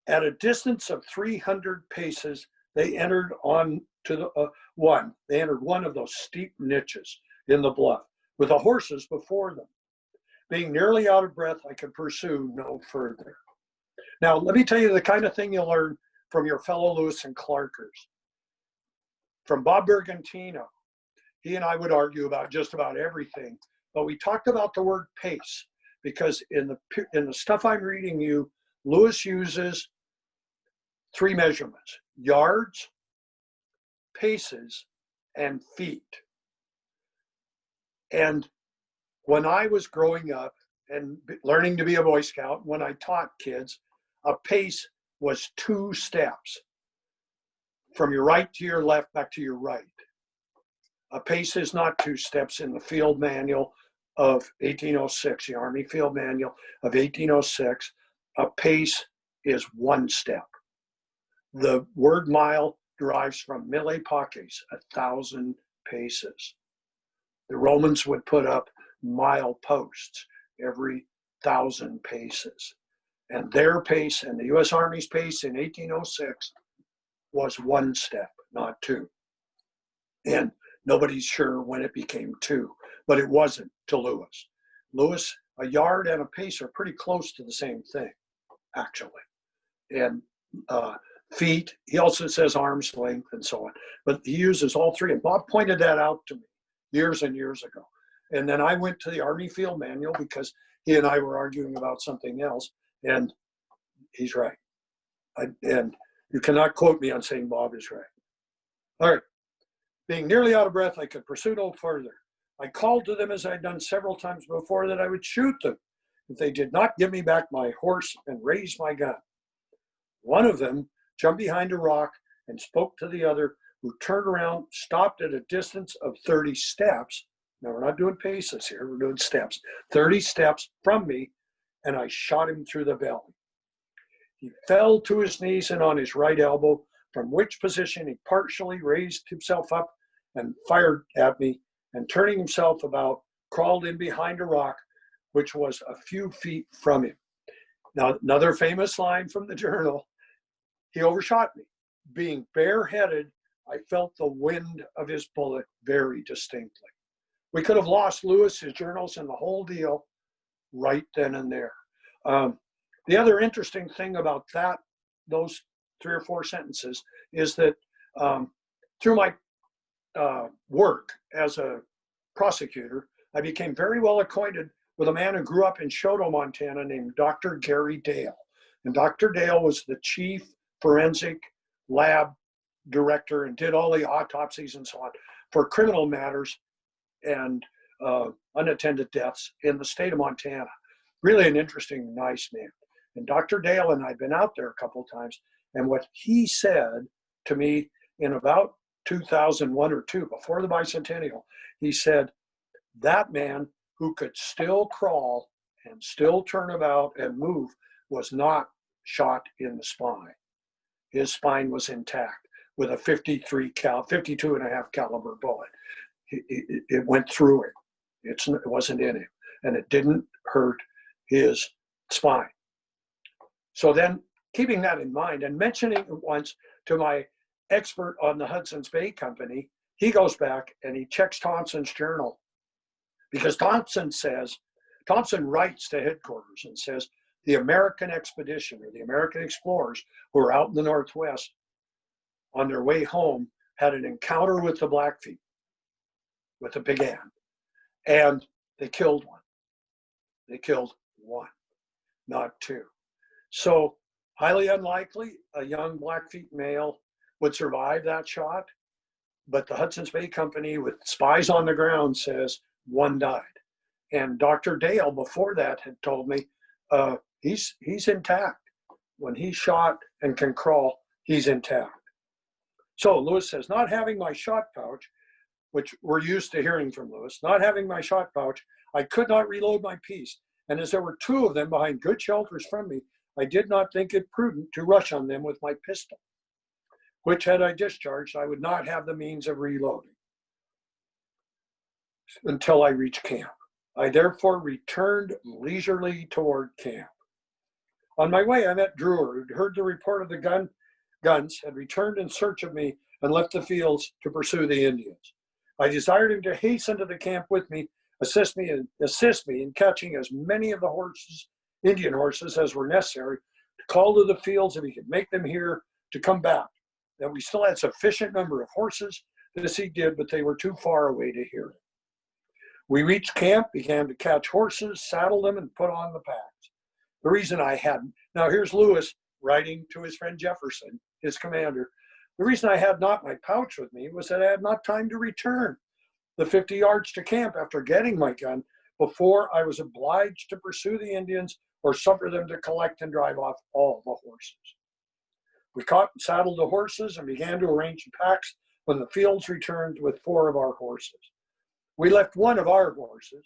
At a distance of 300 paces, they entered on to the one. They entered one of those steep niches in the bluff with the horses before them. Being nearly out of breath, I could pursue no further. Now, let me tell you the kind of thing you'll learn from your fellow Lewis and Clarkers. From Bob Bergantino, he and I would argue about just about everything, but we talked about the word pace because in the stuff I'm reading you, Lewis uses 3 measurements: yards, paces, and feet. And when I was growing up and learning to be a Boy Scout, when I taught kids, a pace was 2 steps from your right to your left, back to your right. A pace is not 2 steps in the field manual of 1806, the Army Field Manual of 1806. A pace is 1 step. The word mile derives from mille paces, 1,000 paces. The Romans would put up mile posts every 1,000 paces. And their pace and the U.S. Army's pace in 1806 was 1 step, not 2. And nobody's sure when it became 2, but it wasn't to Lewis. Lewis, a yard and a pace are pretty close to the same thing, actually. And feet, he also says arm's length and so on, but he uses all 3. And Bob pointed that out to me years and years ago. And then I went to the Army Field Manual because he and I were arguing about something else, and he's right. And you cannot quote me on saying Bob is right. All right. Being nearly out of breath, I could pursue no further. I called to them, as I'd done several times before, that I would shoot them if they did not give me back my horse and raise my gun. One of them jumped behind a rock and spoke to the other, who turned around, stopped at a distance of 30 steps. Now, we're not doing paces here, we're doing steps. 30 steps from me, and I shot him through the belly. He fell to his knees and on his right elbow, from which position he partially raised himself up and fired at me, and turning himself about, crawled in behind a rock, which was a few feet from him. Now, another famous line from the journal, he overshot me. Being bareheaded, I felt the wind of his bullet very distinctly. We could have lost Lewis, his journals, and the whole deal right then and there. The other interesting thing about those 3 or 4 sentences is that through my work as a prosecutor, I became very well acquainted with a man who grew up in Choteau, Montana, named Dr. Gary Dale. And Dr. Dale was the chief forensic lab director and did all the autopsies and so on for criminal matters and unattended deaths in the state of Montana. Really an interesting, nice man. And Dr. Dale and I had been out there a couple of times, and what he said to me in about 2001 or 2, before the bicentennial, he said, that man who could still crawl and still turn about and move was not shot in the spine. His spine was intact with a 52.5 caliber bullet. It went through him. It wasn't in him, and it didn't hurt his spine. So then, keeping that in mind and mentioning it once to my expert on the Hudson's Bay Company, he goes back and he checks Thompson's journal, because Thompson writes to headquarters and says the American expedition or the American explorers who were out in the Northwest on their way home had an encounter with the Blackfeet, with the Piegan, and they killed one. They killed one, not two. So highly unlikely a young Blackfeet male would survive that shot, but the Hudson's Bay Company with spies on the ground says one died. And Dr. Dale before that had told me he's intact. When he's shot and can crawl, he's intact. So Lewis says, not having my shot pouch, which we're used to hearing from Lewis, not having my shot pouch, I could not reload my piece. And as there were two of them behind good shelters from me, I did not think it prudent to rush on them with my pistol, which had I discharged, I would not have the means of reloading until I reached camp. I therefore returned leisurely toward camp. On my way, I met Drewer, who'd heard the report of the guns, had returned in search of me and left the fields to pursue the Indians. I desired him to hasten to the camp with me, assist me in catching as many of the horses, Indian horses, as were necessary, to call to the fields if he could make them hear to come back. That we still had sufficient number of horses. This he did, but they were too far away to hear it. We reached camp, began to catch horses, saddle them, and put on the packs. The reason I hadn't, now here's Lewis writing to his friend Jefferson, his commander. The reason I had not my pouch with me was that I had not time to return the 50 yards to camp after getting my gun before I was obliged to pursue the Indians or suffer them to collect and drive off all the horses. We caught and saddled the horses and began to arrange the packs when the fields returned with 4 of our horses. We left 1 of our horses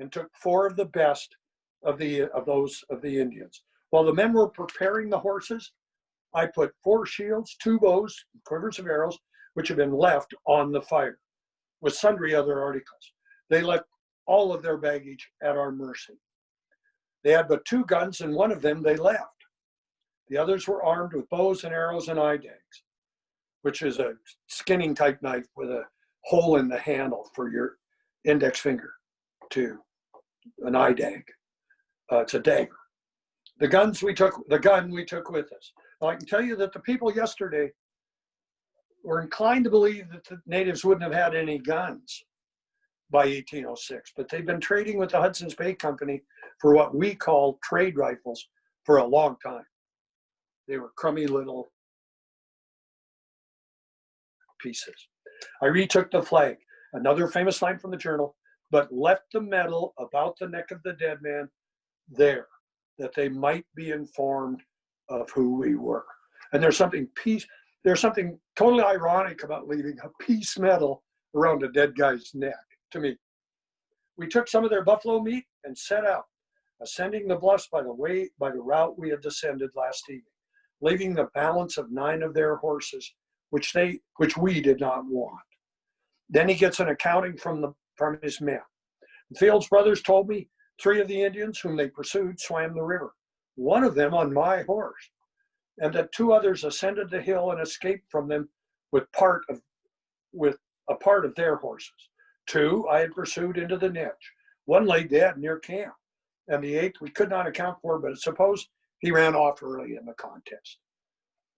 and took 4 of the best of the Indians. While the men were preparing the horses, I put 4 shields, 2 bows, quivers of arrows, which had been left on the fire, with sundry other articles. They left all of their baggage at our mercy. They had but 2 guns, and 1 of them they left. The others were armed with bows and arrows and eye dags, which is a skinning type knife with a hole in the handle for your index finger to an eye dag. It's a dagger. The gun we took with us. Now, I can tell you that the people yesterday were inclined to believe that the natives wouldn't have had any guns by 1806, but they've been trading with the Hudson's Bay Company for what we call trade rifles for a long time. They were crummy little pieces. I retook the flag, another famous line from the journal, but left the medal about the neck of the dead man there, that they might be informed of who we were. And there's something totally ironic about leaving a peace medal around a dead guy's neck, to me. We took some of their buffalo meat and set out, ascending the bluffs by the route we had descended last evening, leaving the balance of 9 of their horses, which we did not want. Then he gets an accounting from his men. The Fields brothers told me 3 of the Indians whom they pursued swam the river, 1 of them on my horse, and that 2 others ascended the hill and escaped from them with a part of their horses. 2 I had pursued into the niche. 1 lay dead near camp, and the 8th we could not account for, but suppose he ran off early in the contest.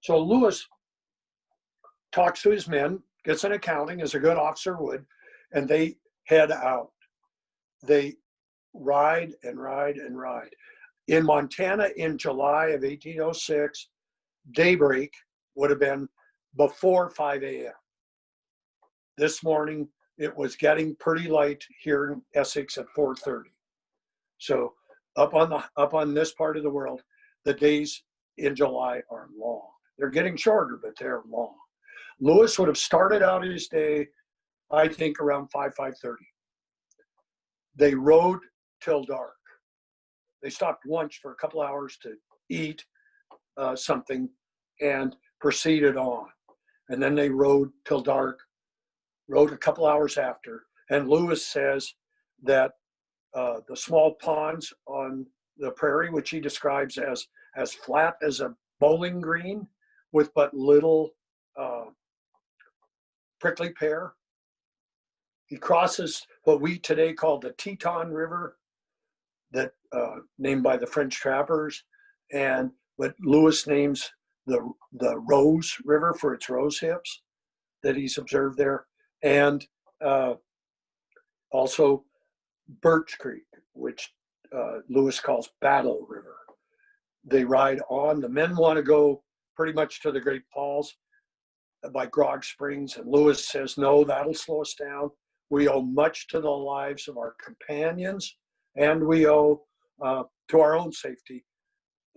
So Lewis talks to his men, gets an accounting as a good officer would, and they head out. They ride and ride and ride. In Montana in July of 1806, daybreak would have been before 5 a.m. This morning, it was getting pretty light here in Essex at 4:30. So up on this part of the world, the days in July are long. They're getting shorter, but they're long. Lewis would have started out his day, I think, around 5:30. They rode till dark. They stopped lunch for a couple hours to eat something and proceeded on. And then they rode till dark, rode a couple hours after. And Lewis says that the small ponds on the prairie, which he describes as flat as a bowling green with but little prickly pear. He crosses what we today call the Teton River, that named by the French trappers, and what Lewis names the Rose River for its rose hips that he's observed there, and also Birch Creek, which Lewis calls Battle River. They ride on. The men want to go pretty much to the Great Falls by Grog Springs, and Lewis says, no, that'll slow us down. We owe much to the lives of our companions, and we owe to our own safety.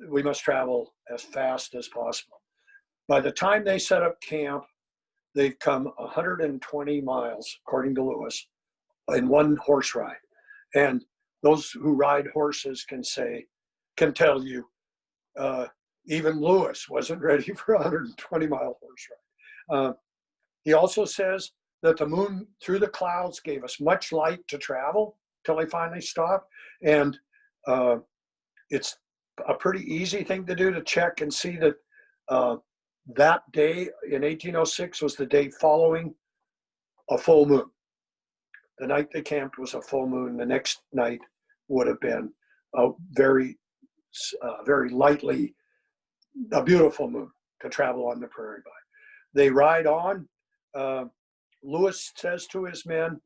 We must travel as fast as possible. By the time they set up camp, they've come 120 miles, according to Lewis, in one horse ride. And those who ride horses can tell you, even Lewis wasn't ready for a 120-mile horse ride. He also says that the moon through the clouds gave us much light to travel till they finally stopped. And it's a pretty easy thing to do to check and see that that day in 1806 was the day following a full moon. The night they camped was a full moon. The next night would have been a very lightly, a beautiful moon to travel on the prairie by. They ride on. Lewis says to his men,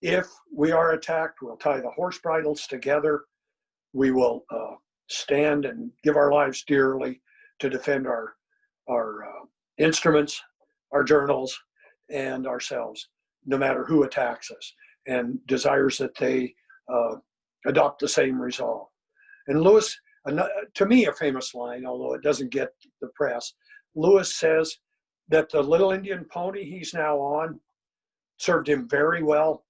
if we are attacked, we'll tie the horse bridles together. We will stand and give our lives dearly to defend our instruments, our journals, and ourselves, no matter who attacks us, and desires that they adopt the same resolve. And Lewis, to me, a famous line, although it doesn't get the press, Lewis says that the little Indian pony he's now on served him very well,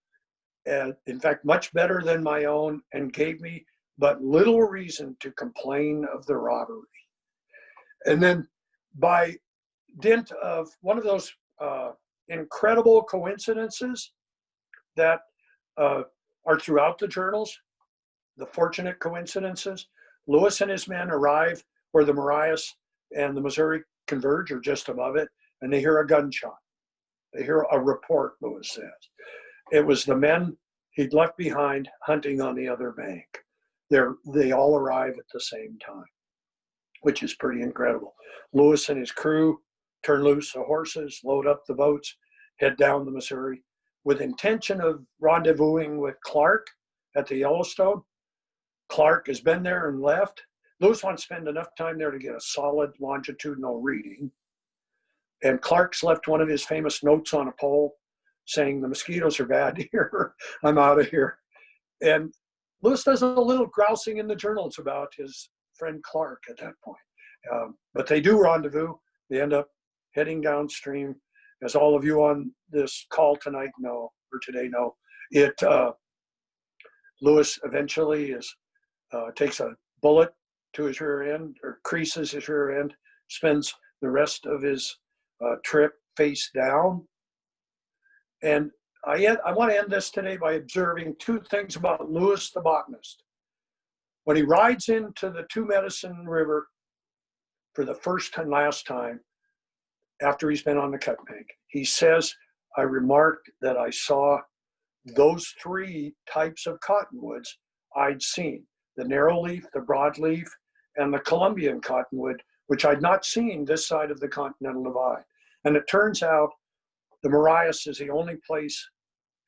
and in fact, much better than my own, and gave me but little reason to complain of the robbery. And then by dint of one of those incredible coincidences that are throughout the journals, the fortunate coincidences, Lewis and his men arrive where the Marias and the Missouri converge, or just above it, and they hear a gunshot. They hear a report, Lewis says. It was the men he'd left behind hunting on the other bank. They all arrive at the same time, which is pretty incredible. Lewis and his crew turn loose the horses, load up the boats, head down the Missouri with intention of rendezvousing with Clark at the Yellowstone. Clark has been there and left. Lewis wants to spend enough time there to get a solid longitudinal reading. And Clark's left one of his famous notes on a pole saying, the mosquitoes are bad here, I'm out of here. And Lewis does a little grousing in the journals about his friend Clark at that point. But they do rendezvous. They end up heading downstream. As all of you on this call tonight know, or today know, Lewis eventually takes a bullet to his rear end, or creases his rear end, spends the rest of his trip face down. And I want to end this today by observing two things about Lewis the botanist. When he rides into the Two Medicine River for the first and last time, after he's been on the cut bank, he says, I remarked that I saw those three types of cottonwoods I'd seen, the narrow leaf, the broadleaf, and the Columbian cottonwood, which I'd not seen this side of the Continental Divide. And it turns out the Marias is the only place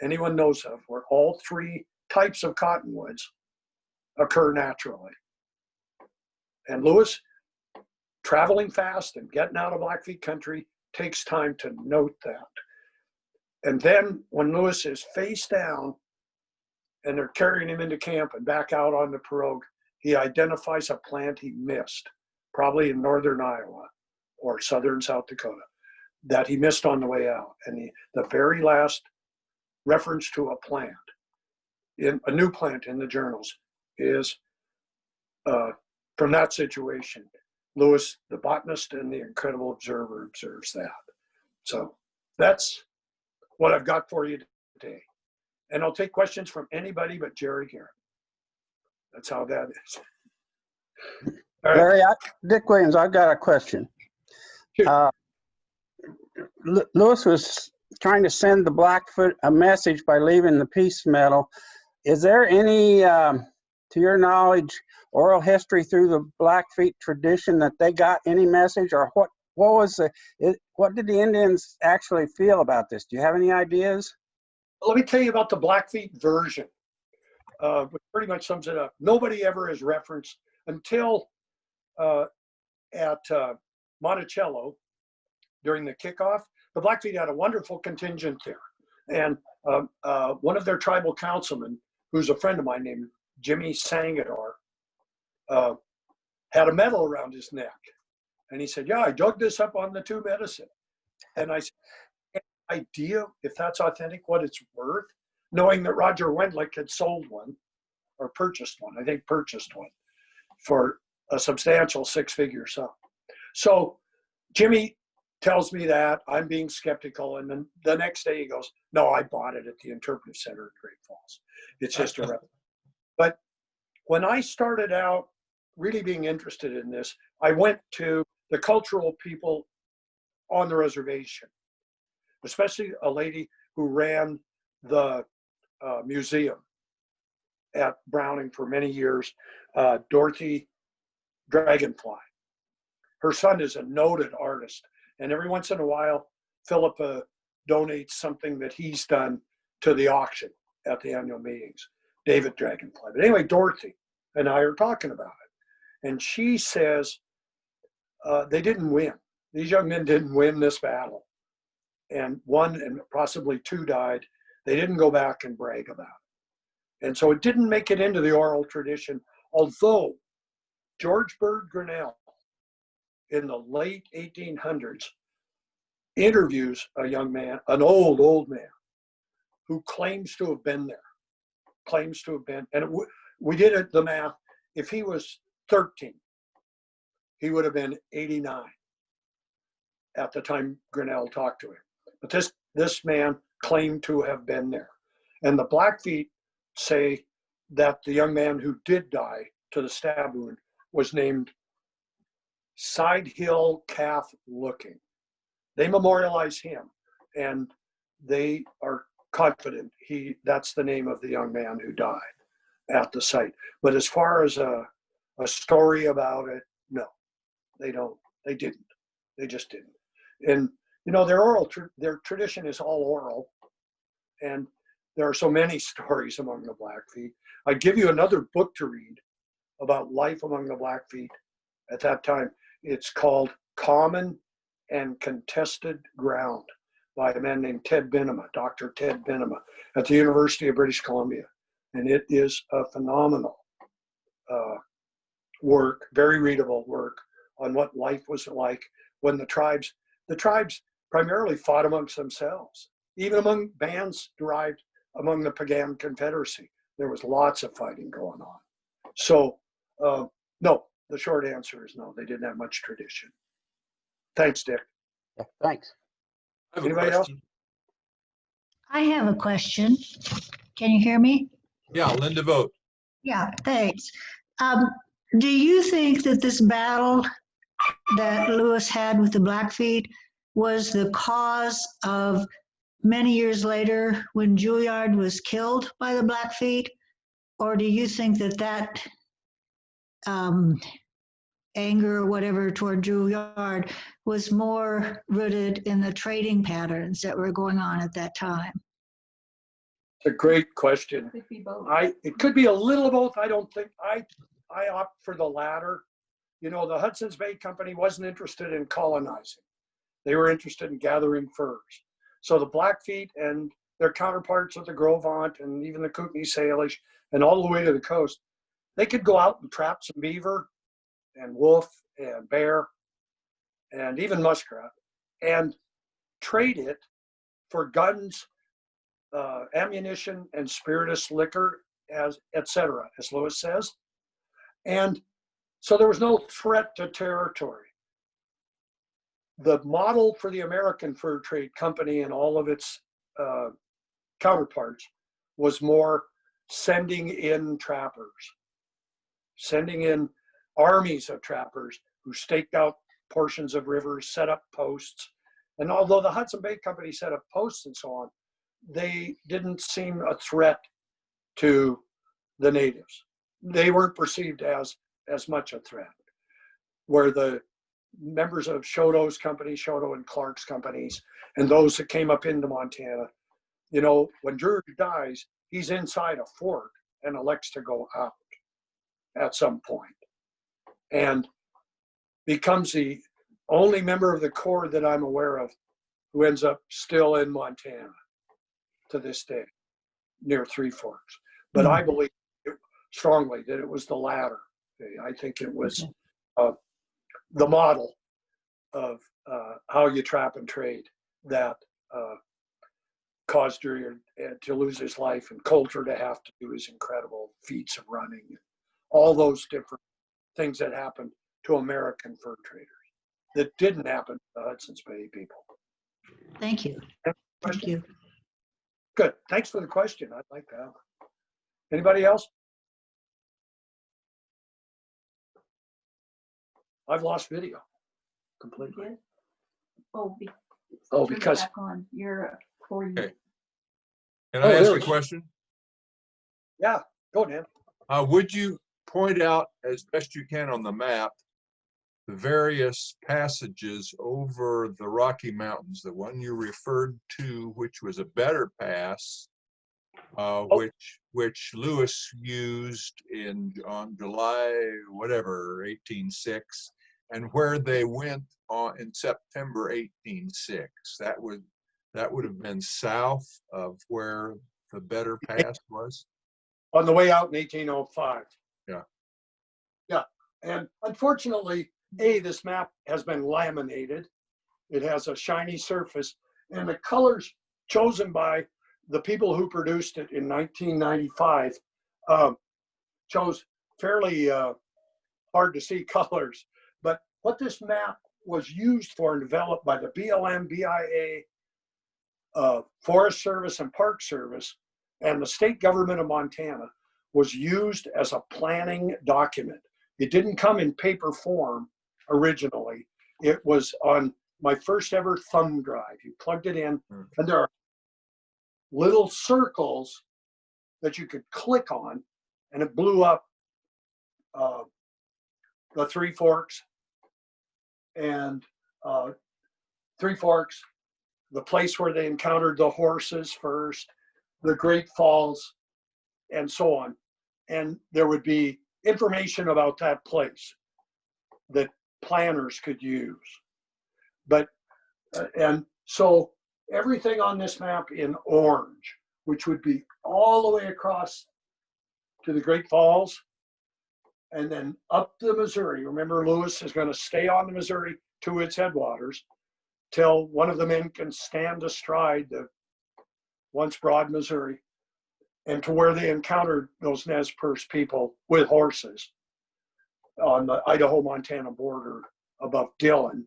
anyone knows of where all three types of cottonwoods occur naturally. And Lewis, traveling fast and getting out of Blackfeet country, takes time to note that. And then when Lewis is face down and they're carrying him into camp and back out on the pirogue, he identifies a plant he missed, probably in northern Iowa or southern South Dakota, that he missed on the way out. And the very last reference to a plant, a new plant in the journals, is from that situation. Lewis, the botanist and the incredible observer, observes that. So that's what I've got for you today. And I'll take questions from anybody but Jerry here. That's how that is. All right. Larry, Dick Williams, I've got a question. Sure. Lewis was trying to send the Blackfoot a message by leaving the peace medal. Is there any, to your knowledge, oral history through the Blackfeet tradition that they got any message, or what did the Indians actually feel about this? Do you have any ideas? Let me tell you about the Blackfeet version, which pretty much sums it up. Nobody ever is referenced until at Monticello during the kickoff. The Blackfeet had a wonderful contingent there. And one of their tribal councilmen, who's a friend of mine named Jimmy Sangador, had a medal around his neck. And he said, yeah, I dug this up on the Two Medicine. And I said, any idea if that's authentic, what it's worth? Knowing that Roger Wendlick had sold one, or purchased one, I think purchased one, for a substantial six-figure sum. So Jimmy tells me that, I'm being skeptical, and then the next day he goes, no, I bought it at the Interpretive Center in Great Falls. It's just a replica. But when I started out really being interested in this, I went to the cultural people on the reservation, especially a lady who ran the museum at Browning for many years, Dorothy Dragonfly. Her son is a noted artist, and every once in a while, Philippa donates something that he's done to the auction at the annual meetings, David Dragonfly. But anyway, Dorothy and I are talking about it, and she says they didn't win. These young men didn't win this battle, and one and possibly two died. They didn't go back and brag about it. And so it didn't make it into the oral tradition, although George Bird Grinnell in the late 1800s interviews a young man, an old man, who claims to have been there, and we did the math. If he was 13, he would have been 89 at the time Grinnell talked to him. But this man claimed to have been there. And the Blackfeet say that the young man who did die to the stab wound was named Side Hill Calf Looking. They memorialize him, and they are confident that's the name of the young man who died at the site. But as far as a story about it, no, they don't. They didn't. They just didn't. And you know, their tradition is all oral, and there are so many stories among the Blackfeet. I'd give you another book to read about life among the Blackfeet at that time. It's called Common and Contested Ground by a man named Ted Binnema, Dr. Ted Binnema, at the University of British Columbia. And it is a phenomenal work, very readable work on what life was like when the tribes primarily fought amongst themselves, even among bands derived among the Pagan Confederacy. There was lots of fighting going on. So, no, the short answer is no, they didn't have much tradition. Thanks, Dick. Yeah, thanks. I have a Anybody else? question. I have a question. Can you hear me? Yeah, Linda Vogt. Yeah, thanks. Do you think that this battle that Lewis had with the Blackfeet was the cause of many years later when Juilliard was killed by the Blackfeet? Or do you think that anger or whatever toward Juilliard was more rooted in the trading patterns that were going on at that time? It's a great question. Could be both. It could be a little of both. I don't think I opt for the latter. You know, the Hudson's Bay Company wasn't interested in colonizing. They were interested in gathering furs. So the Blackfeet and their counterparts of the Gros Ventre and even the Kootenai Salish and all the way to the coast, they could go out and trap some beaver and wolf and bear and even muskrat and trade it for guns, ammunition, and spirituous liquor, etc., as Lewis says. And so there was no threat to territory. The model for the American Fur Trade Company and all of its counterparts was more sending in trappers, sending in armies of trappers who staked out portions of rivers, set up posts. And although the Hudson Bay Company set up posts and so on, they didn't seem a threat to the natives. They weren't perceived as much a threat. Where the members of Shoto's company, Shoto and Clark's companies, and those that came up into Montana, you know, when Drury dies, he's inside a fort and elects to go out at some point, and becomes the only member of the Corps that I'm aware of who ends up still in Montana to this day, near Three Forks. But I believe strongly that it was the latter. I think it was the model of how you trap and trade that caused Drury to lose his life, and Coulter to have to do his incredible feats of running, all those different things that happened to American fur traders that didn't happen to the Hudson's Bay people. Thank you. Thank you. Good. Thanks for the question. I like that. Anybody else? I've lost video completely. Good. Oh, Oh, turn it because- back on. You're for you. Okay. Can Oh, I ask there a we go. question? Yeah, go Dan. Would you point out as best you can on the map the various passages over the Rocky Mountains? The one you referred to, which was a better pass, which Lewis used on July whatever 1806, and where they went in September 1806. That would have been south of where the better pass was. On the way out in 1805. Yeah. Yeah. And unfortunately, this map has been laminated. It has a shiny surface, and the colors chosen by the people who produced it in 1995 chose fairly hard to see colors. But what this map was used for and developed by the BLM, BIA, Forest Service and Park Service, and the state government of Montana, was used as a planning document. It didn't come in paper form originally. It was on my first ever thumb drive. You plugged it in, and there are little circles that you could click on, and it blew up the Three Forks, and Three Forks, the place where they encountered the horses first, the Great Falls, and so on. And there would be information about that place that planners could use. But, and so everything on this map in orange, which would be all the way across to the Great Falls, and then up the Missouri. Remember, Lewis is going to stay on the Missouri to its headwaters till one of the men can stand astride the once broad Missouri, and to where they encountered those Nez Perce people with horses on the Idaho-Montana border above Dillon.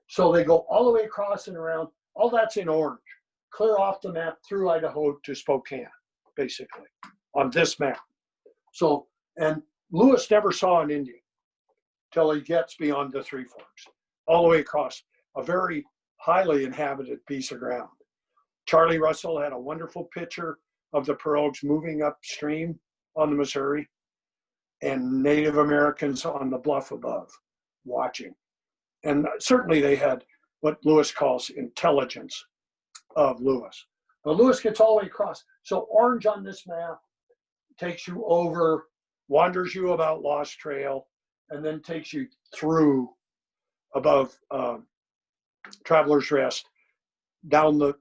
So they go all the way across and around. All that's in orange, clear off the map through Idaho to Spokane, basically, on this map. So, and Lewis never saw an Indian till he gets beyond the Three Forks, all the way across a very highly inhabited piece of ground. Charlie Russell had a wonderful picture of the pirogues moving upstream on the Missouri, and Native Americans on the bluff above watching. And certainly they had what Lewis calls intelligence of Lewis. But Lewis gets all the way across. So orange on this map takes you over, wanders you about Lost Trail, and then takes you through above Traveler's Rest, down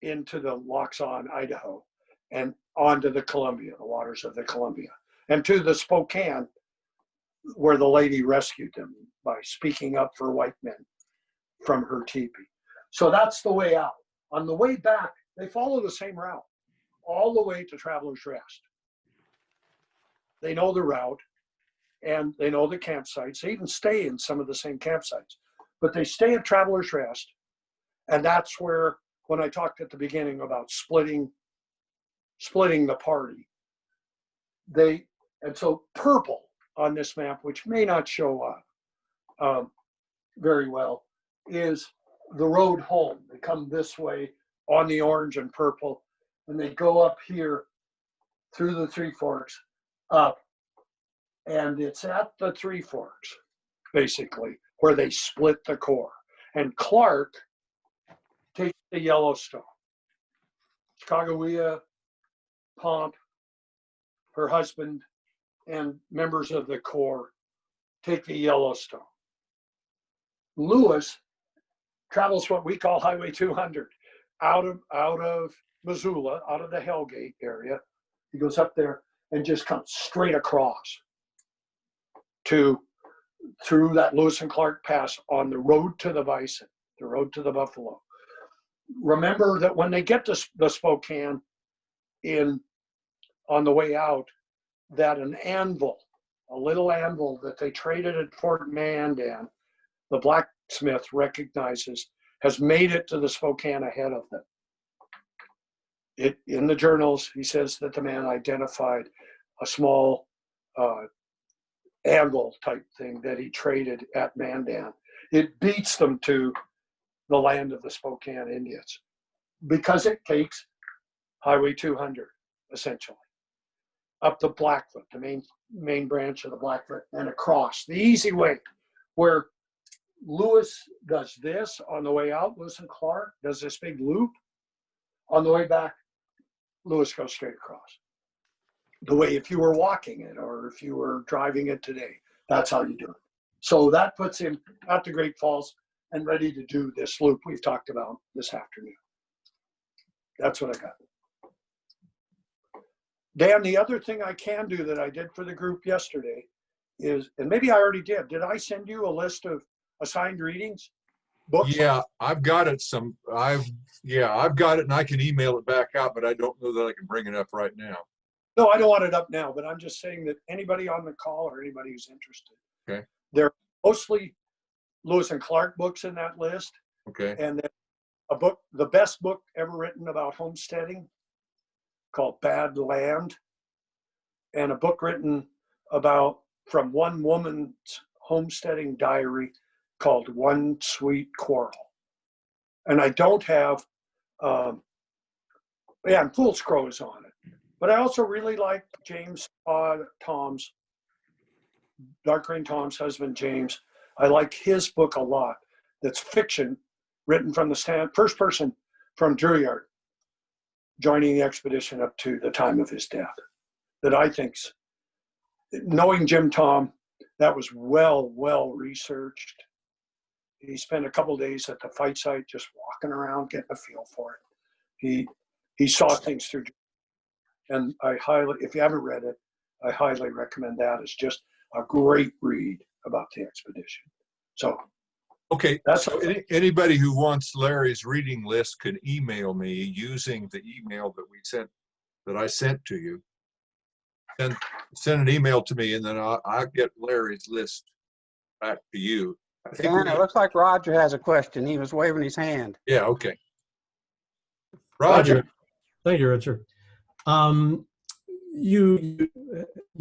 into the Loxon, Idaho, and onto the Columbia, the waters of the Columbia, and to the Spokane, where the lady rescued them by speaking up for white men from her teepee. So that's the way out. On the way back, they follow the same route, all the way to Traveler's Rest. They know the route, and they know the campsites. They even stay in some of the same campsites, but they stay at Traveler's Rest. And that's where, when I talked at the beginning about splitting the party, and so purple on this map, which may not show up very well, is the road home. They come this way on the orange and purple, and they go up here through the Three Forks up. And it's at the Three Forks, basically, where they split the core. And Clark takes the Yellowstone. Chicagoia, Pomp, her husband, and members of the Corps take the Yellowstone. Lewis travels what we call Highway 200 out of Missoula, out of the Hellgate area. He goes up there and just comes straight across through that Lewis and Clark Pass on the road to the Bison, the road to the Buffalo. Remember that when they get to the Spokane on the way out, that an anvil, a little anvil that they traded at Fort Mandan, the blacksmith recognizes, has made it to the Spokane ahead of them. In the journals, he says that the man identified a small anvil type thing that he traded at Mandan. It beats them to the land of the Spokane Indians because it takes Highway 200, essentially, up the Blackfoot, the main branch of the Blackfoot, and across the easy way, where Lewis does this on the way out. Lewis and Clark does this big loop. On the way back, Lewis goes straight across. The way if you were walking it or if you were driving it today, that's how you do it. So that puts him at the Great Falls and ready to do this loop we've talked about this afternoon. That's what I got. Dan, the other thing I can do that I did for the group yesterday is, and maybe I already did I send you a list of assigned readings? Books? Yeah, I've got it. I've got it and I can email it back out, but I don't know that I can bring it up right now. No, I don't want it up now, but I'm just saying that anybody on the call or anybody who's interested, Okay. there are mostly Lewis and Clark books in that list. Okay. And then a book, the best book ever written about homesteading, called Bad Land, and a book written about from one woman's homesteading diary called One Sweet Quarrel. And I don't have, and Fool's Crow is on it. But I also really like James Tom's, Dark Rain Tom's husband, James. I like his book a lot. That's fiction, written from the first person from Drouillard, joining the expedition up to the time of his death. That I think's, knowing Jim Tom, that was well researched. He spent a couple days at the fight site just walking around, getting a feel for it. He saw things through. And if you haven't read it, I highly recommend that. It's just a great read about the expedition. So, okay. That's So anybody who wants Larry's reading list can email me using the email that I sent to you. And send an email to me, and then I'll get Larry's list back to you. I think Dan, it looks like Roger has a question. He was waving his hand. Yeah. Okay. Roger. Thank you, Richard. You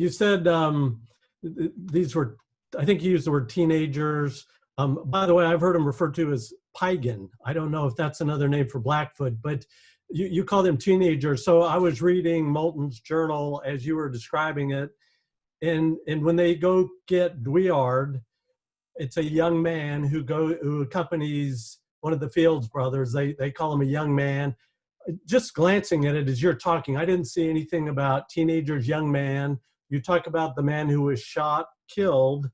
said these were, I think you used the word teenagers. By the way, I've heard them referred to as Piegan. I don't know if that's another name for Blackfoot, but you call them teenagers. So I was reading Moulton's journal as you were describing it. And when they go get Drouillard, it's a young man who accompanies one of the Fields brothers. They call him a young man. Just glancing at it as you're talking, I didn't see anything about teenagers, young man. You talk about the man who was shot, killed,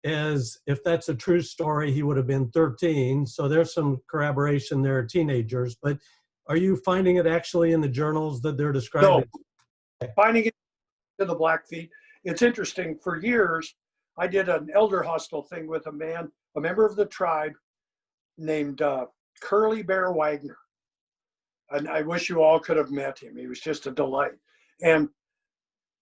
as if that's a true story, he would have been 13. So there's some corroboration there, teenagers. But are you finding it actually in the journals that they're describing? No, finding it in the Blackfeet. It's interesting. For years, I did an elder hostel thing with a member of the tribe named Curly Bear Wagner. And I wish you all could have met him. He was just a delight. And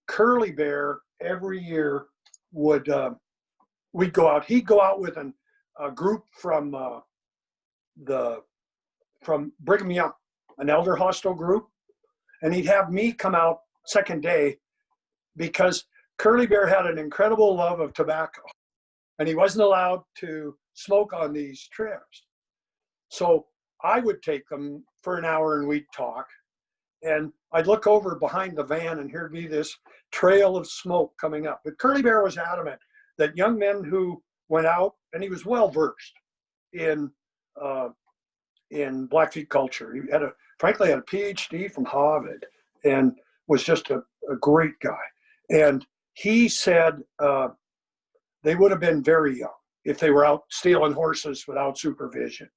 Curly Bear every year we'd go out. He'd go out with a group from Brigham Young, an elder hostel group, and he'd have me come out second day because Curly Bear had an incredible love of tobacco, and he wasn't allowed to smoke on these trips. So I would take them for an hour and we'd talk. And I'd look over behind the van and here'd be this trail of smoke coming up. But Curly Bear was adamant that young men who went out, and he was well versed in Blackfeet culture. He had frankly had a PhD from Harvard and was just a great guy. And he said they would have been very young if they were out stealing horses without supervision.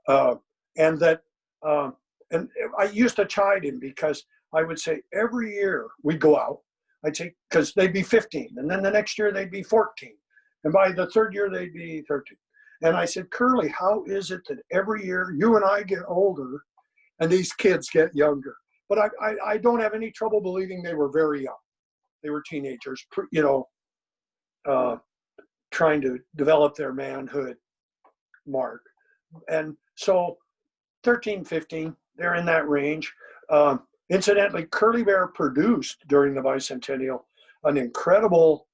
And I used to chide him because I would say every year we'd go out, I'd say, because they'd be 15, and then the next year they'd be 14, and by the third year they'd be 13. And I said, Curly, how is it that every year you and I get older and these kids get younger? But I don't have any trouble believing they were very young. They were teenagers, trying to develop their manhood, Mark. And so 13, 15, they're in that range. Incidentally, Curly Bear produced during the bicentennial an incredible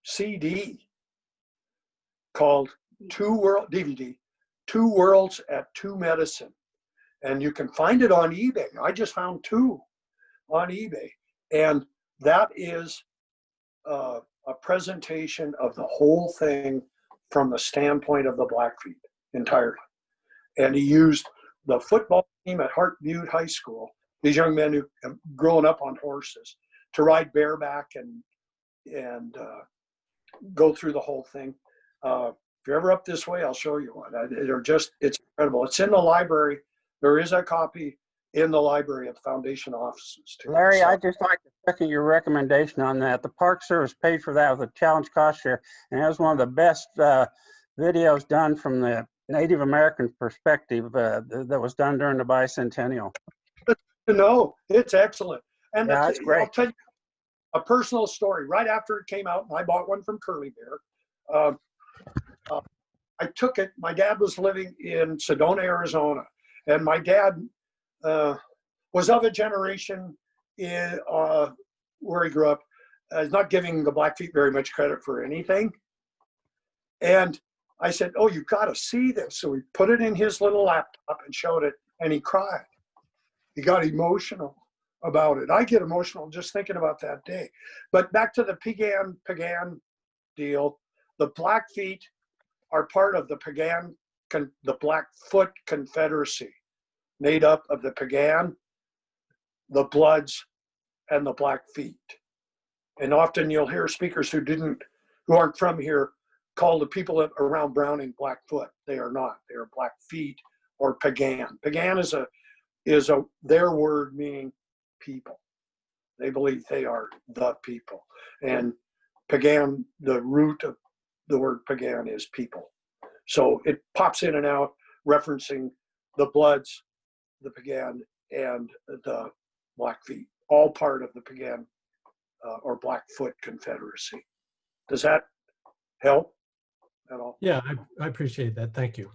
CD called DVD, Two Worlds at Two Medicine. And you can find it on eBay. I just found 2 on eBay. And that is a presentation of the whole thing from the standpoint of the Blackfeet entirely. And he used the football team at Hart Butte High School, these young men who have grown up on horses, to ride bareback and go through the whole thing. If you're ever up this way, I'll show you one. It's incredible. It's in the library. There is a copy in the library at the foundation offices too. Larry, So, I'd just like to second your recommendation on that. The Park Service paid for that with a challenge cost share, and it was one of the best videos done from the Native American perspective that was done during the bicentennial. no, it's excellent. And Yeah, that's great. I'll tell you a personal story. Right after it came out, and I bought one from Curly Bear. I took it. My dad was living in Sedona, Arizona, and my dad was of a generation where he grew up, not giving the Blackfeet very much credit for anything. And I said, oh, you've got to see this. So we put it in his little laptop and showed it, and he cried. He got emotional about it. I get emotional just thinking about that day. But back to the Pagan deal, the Blackfeet are part of the Blackfoot Confederacy, made up of the Pagan, the Bloods, and the Blackfeet. And often you'll hear speakers who aren't from here call the people around Browning Blackfoot. They are not. They are Blackfeet or Pagan. Pagan is their word meaning people. They believe they are the people. And Pagan, the root of the word Pagan is people. So it pops in and out referencing the Bloods, the Pagan, and the Blackfeet, all part of the Pagan or Blackfoot Confederacy. Does that help at all? Yeah, I appreciate that. Thank you.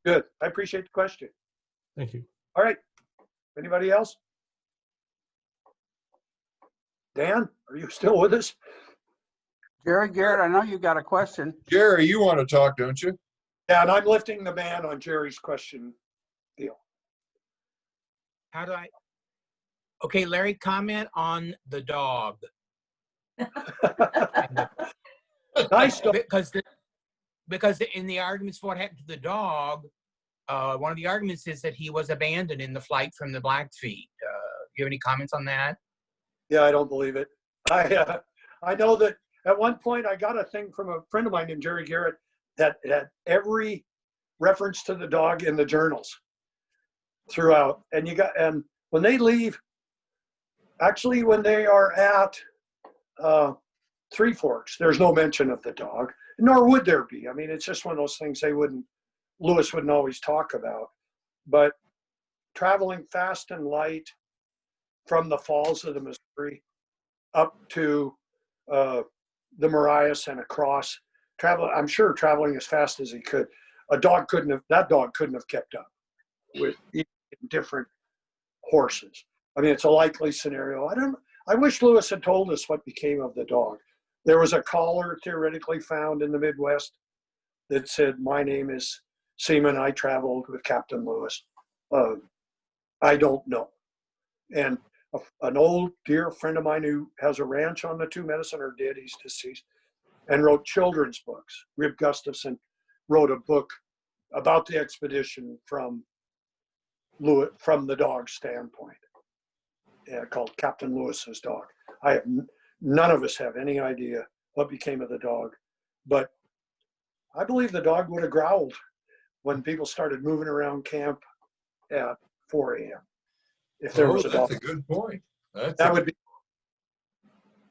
Good. I appreciate the question. Thank you. All right. Anybody else? Dan, are you still with us? Jerry Garrett, I know you got a question. Jerry, you want to talk, don't you? Yeah, and I'm lifting the ban on Jerry's question deal. How do I? Okay, Larry, comment on the dog. Nice dog. Because in the arguments for what happened to the dog, one of the arguments is that he was abandoned in the flight from the Blackfeet. Do you have any comments on that? Yeah, I don't believe it. I know that at one point I got a thing from a friend of mine named Jerry Garrett that had every reference to the dog in the journals throughout. And when they leave, actually when they are at Three Forks, there's no mention of the dog, nor would there be. I mean, it's just one of those things Lewis wouldn't always talk about. But traveling fast and light from the falls of the Missouri up to the Marias and across, I'm sure traveling as fast as he could. That dog couldn't have kept up with different horses. I mean, it's a likely scenario. I wish Lewis had told us what became of the dog. There was a collar theoretically found in the Midwest that said, "My name is Seaman. I traveled with Captain Lewis." I don't know. And an old dear friend of mine who has a ranch on the Two Medicine, or did, he's deceased, and wrote children's books. Rip Gustafson wrote a book about the expedition from the dog's standpoint, called Captain Lewis's Dog. None of us have any idea what became of the dog, but I believe the dog would have growled when people started moving around camp at 4 a.m. if there was a dog. That's a good point. That would be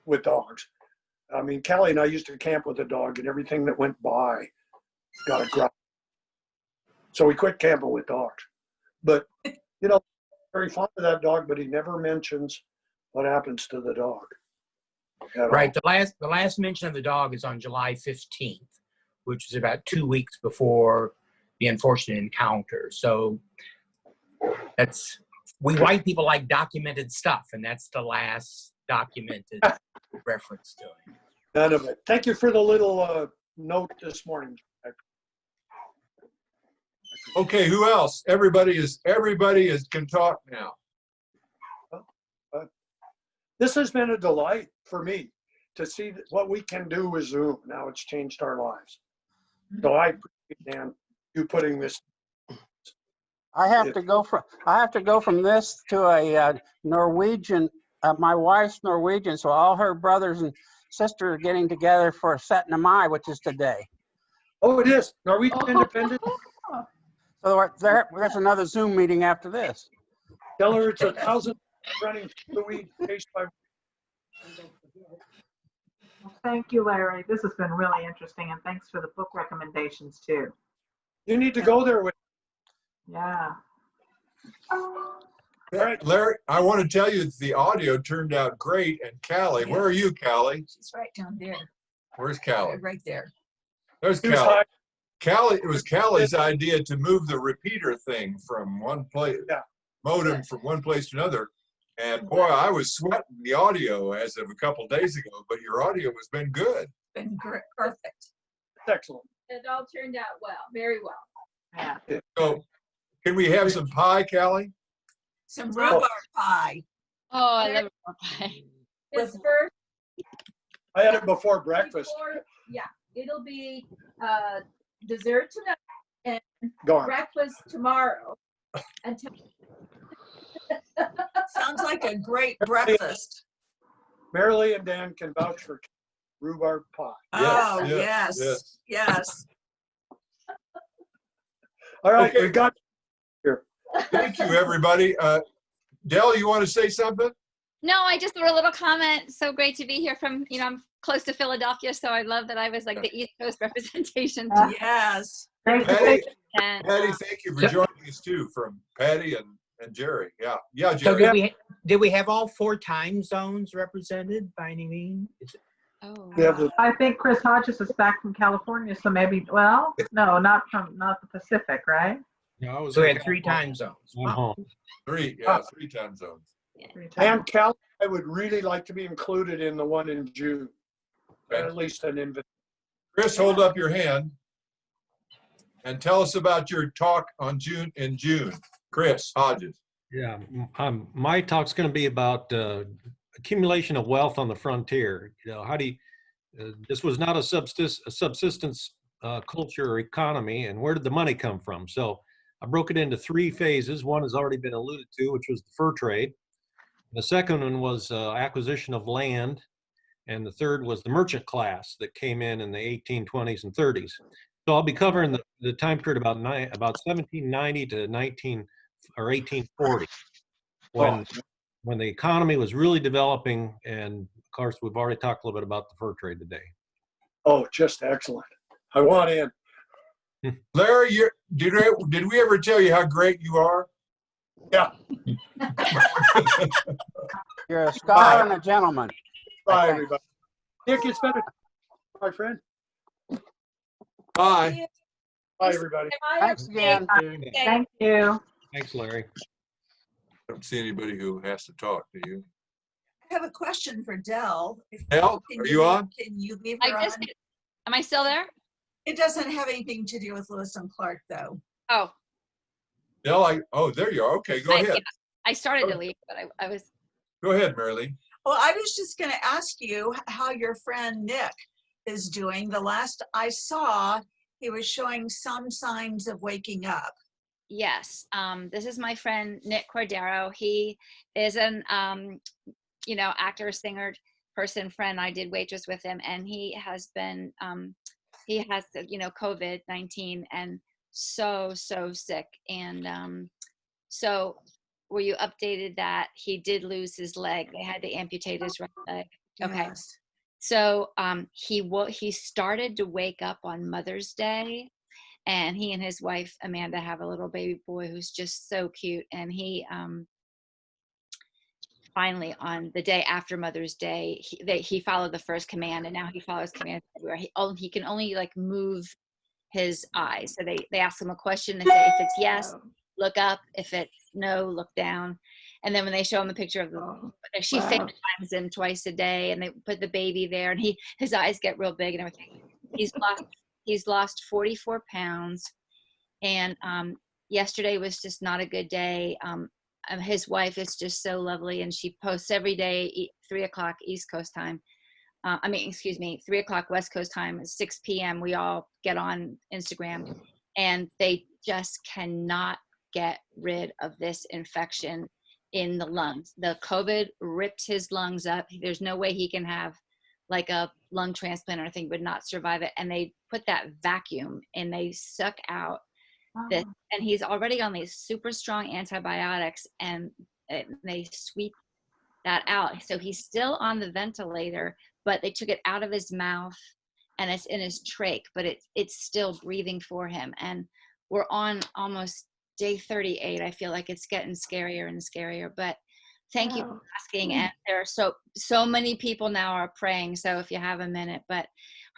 with dogs. I mean, Callie and I used to camp with a dog, and everything that went by got a growl. So we quit camping with dogs. But, very fond of that dog, but he never mentions what happens to the dog. Right. The last mention of the dog is on July 15th, which is about 2 weeks before the unfortunate encounter. So we white people like documented stuff, and that's the last documented reference to it. None of it. Thank you for the little note this morning. Okay, who else? Everybody can talk now. This has been a delight for me to see what we can do with Zoom. Now it's changed our lives. So I appreciate, Dan, you putting this. I have to go from this to a Norwegian. My wife's Norwegian, so all her brothers and sisters are getting together for 7. Mai, which is today. Oh, it is Norwegian Independence. So there's another Zoom meeting after this. Tell her it's 1,000 running the weed case by. Thank you, Larry. This has been really interesting, and thanks for the book recommendations too. You need to go there with. Yeah. All right. Larry, I want to tell you the audio turned out great. And Callie, where are you, Callie? She's right down there, Where's Callie? right there. There's He was Callie. high. It was Callie's idea to move the repeater thing from one place, modem from one place to another. And boy, I was sweating the audio as of a couple days ago, but your audio has been good. Been perfect. Excellent. It all turned out well, very well. Yeah. So can we have some pie, Callie? Some rhubarb pie. Oh, I love pie. His first. I had it before breakfast. It'll be dessert tonight and Gone. breakfast tomorrow. Sounds like a great breakfast. Marilee and Dan can vouch for rhubarb pie. Oh, yes. yes. All right, Okay. we got here. Thank you, everybody. Dell, you want to say something? No, I just threw a little comment. So great to be here from, I'm close to Philadelphia, so I love that I was like the East Coast representation. Yes. Great to Patty, And, Patty, thank you for joining us too, from Patty and Jerry. Yeah, So Jerry. did we have all 4 time zones represented by any means? oh, We have the I think Chris Hodges is back from California, so maybe, well, no, not the Pacific, right? No, So we had 3 time zones. I'm home. 3 time zones. and Cal. I would really like to be included in the one in June. Okay. At least an invitation. Chris, hold up your hand and tell us about your talk in June. Chris Hodges. Yeah, my talk's going to be about accumulation of wealth on the frontier. How do you, this was not a subsistence culture or economy, and where did the money come from? So I broke it into 3 phases. One has already been alluded to, which was the fur trade. The second one was acquisition of land. And the third was the merchant class that came in the 1820s and 30s. So I'll be covering the time period about 1790 to 1840, when the economy was really developing. And of course, we've already talked a little bit about the fur trade today. Oh, just excellent. I want in. Larry, did we ever tell you how great you are? Yeah. You're a scholar and a gentleman. Bye, everybody. Nick, it's better, my friend. Bye. Bye, everybody. Thanks again. Thank you. Thanks, Larry. I don't see anybody who has to talk, do you? have a question for Dell. Dell, Can are you on? Can you leave I her just, on? am I still there? It doesn't have anything to do with Lewis and Clark, though. Oh, Dell, oh, there you are. Okay, go ahead. I started to leave, but I was, Go ahead, Marilee. Well, I was just going to ask you how your friend Nick is doing. The last I saw, he was showing some signs of waking up. yes. This is my friend, Nick Cordero. He is an, you know, actor, singer, person, friend. I did waitress with him, and he has been, he has, you know, COVID-19 and so sick. And so were you updated that he did lose his leg? They had to amputate his right leg. Okay. Yes. So he started to wake up on Mother's Day, and he and his wife Amanda have a little baby boy who's just so cute. And he finally, on the day after Mother's Day, he followed the first command, and now he follows commands everywhere. He can only like move his eyes. So they ask him a question. They say, if it's yes, look up. If it's no, look down. And then when they show him a picture of she FaceTimes him twice a day, and they put the baby there, and his eyes get real big and everything. He's lost 44 pounds, and yesterday was just not a good day. His wife is just so lovely, and she posts every day, 3 o'clock East Coast time. 3 o'clock West Coast time, 6 p.m. We all get on Instagram, and they just cannot get rid of this infection in the lungs. The COVID ripped his lungs up. There's no way he can have like a lung transplant or anything, would not survive it. And they put that vacuum and they suck out this, and he's already on these super strong antibiotics, and they sweep that out. So he's still on the ventilator, but they took it out of his mouth and it's in his trach, but it's still breathing for him. And we're on almost day 38. I feel like it's getting scarier and scarier, but thank you for asking. And there are so many people now are praying. So if you have a minute, but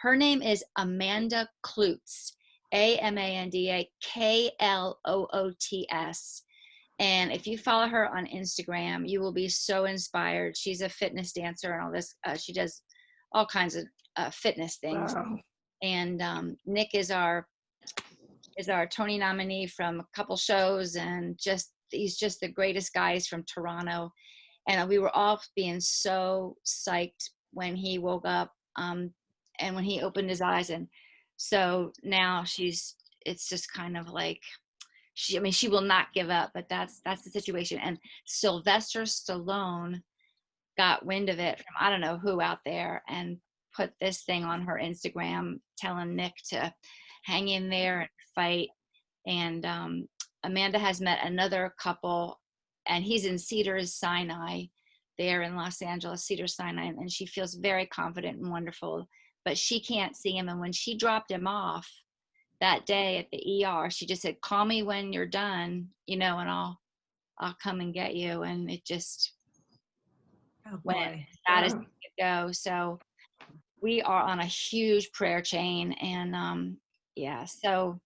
her name is Amanda Kloots, Amanda Kloots. And if you follow her on Instagram, you will be so inspired. She's a fitness dancer and all this. She does all kinds of fitness things. Wow. And Nick is our Tony nominee from a couple shows, and he's just the greatest guys from Toronto. And we were all being so psyched when he woke up and when he opened his eyes. And so now it's just kind of like, she will not give up, but that's the situation. And Sylvester Stallone got wind of it from I don't know who out there and put this thing on her Instagram telling Nick to hang in there and fight. And Amanda has met another couple, and he's in Cedars-Sinai there in Los Angeles, Cedars-Sinai, and she feels very confident and wonderful, but she can't see him. And when she dropped him off that day at the ER, she just said, call me when you're done, and I'll come and get you. And it just went as it could go. So we are on a huge prayer chain, and so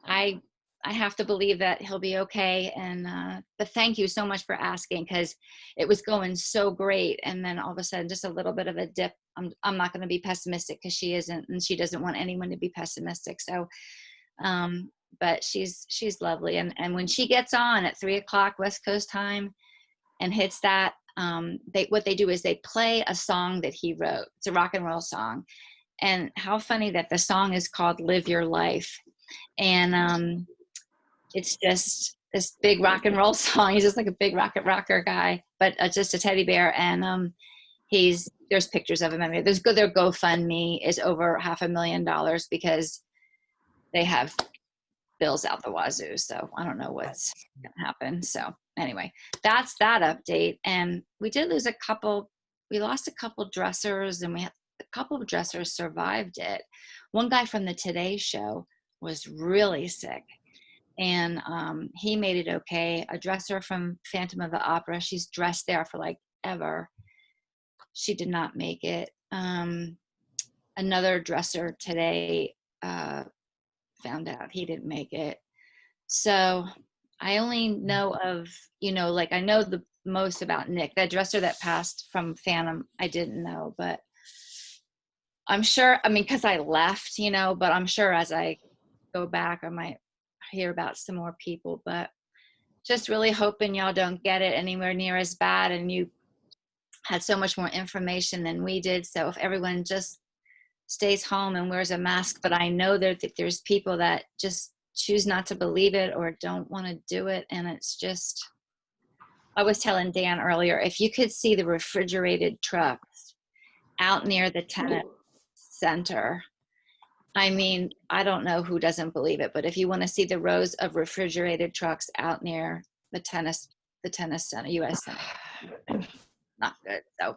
I have to believe that he'll be okay. And but thank you so much for asking, because it was going so great, and then all of a sudden just a little bit of a dip. I'm not going to be pessimistic, because she isn't, and she doesn't want anyone to be pessimistic. So but she's lovely, and when she gets on at 3 o'clock West Coast time and hits that, what they do is they play a song that he wrote. It's a rock and roll song, and how funny that the song is called Live Your Life. And it's just this big rock and roll song. He's just like a big rocker guy, but just a teddy bear. And there's pictures of him. I mean, their GoFundMe is over $500,000 because they have bills out the wazoo. So I don't know what's gonna happen. So anyway, that's that update. And we did lose we lost a couple dressers, and we had a couple of dressers survived it. One guy from the Today Show was really sick, and he made it okay. A dresser from Phantom of the Opera, she's dressed there for like ever. She did not make it. Another dresser today found out he didn't make it. So I only know of, like I know most about Nick. The dresser that passed from Phantom, I didn't know, but I'm sure, I mean, because I left, you know, but I'm sure as I go back, I might hear about some more people, but just really hoping y'all don't get it anywhere near as bad, and you had so much more information than we did. So if everyone just stays home and wears a mask, but I know that there's people that just choose not to believe it or don't want to do it. And it's just, I was telling Dan earlier, if you could see the refrigerated trucks out near the tennis center, I mean, I don't know who doesn't believe it, but if you want to see the rows of refrigerated trucks out near the tennis center, US Center, not good. So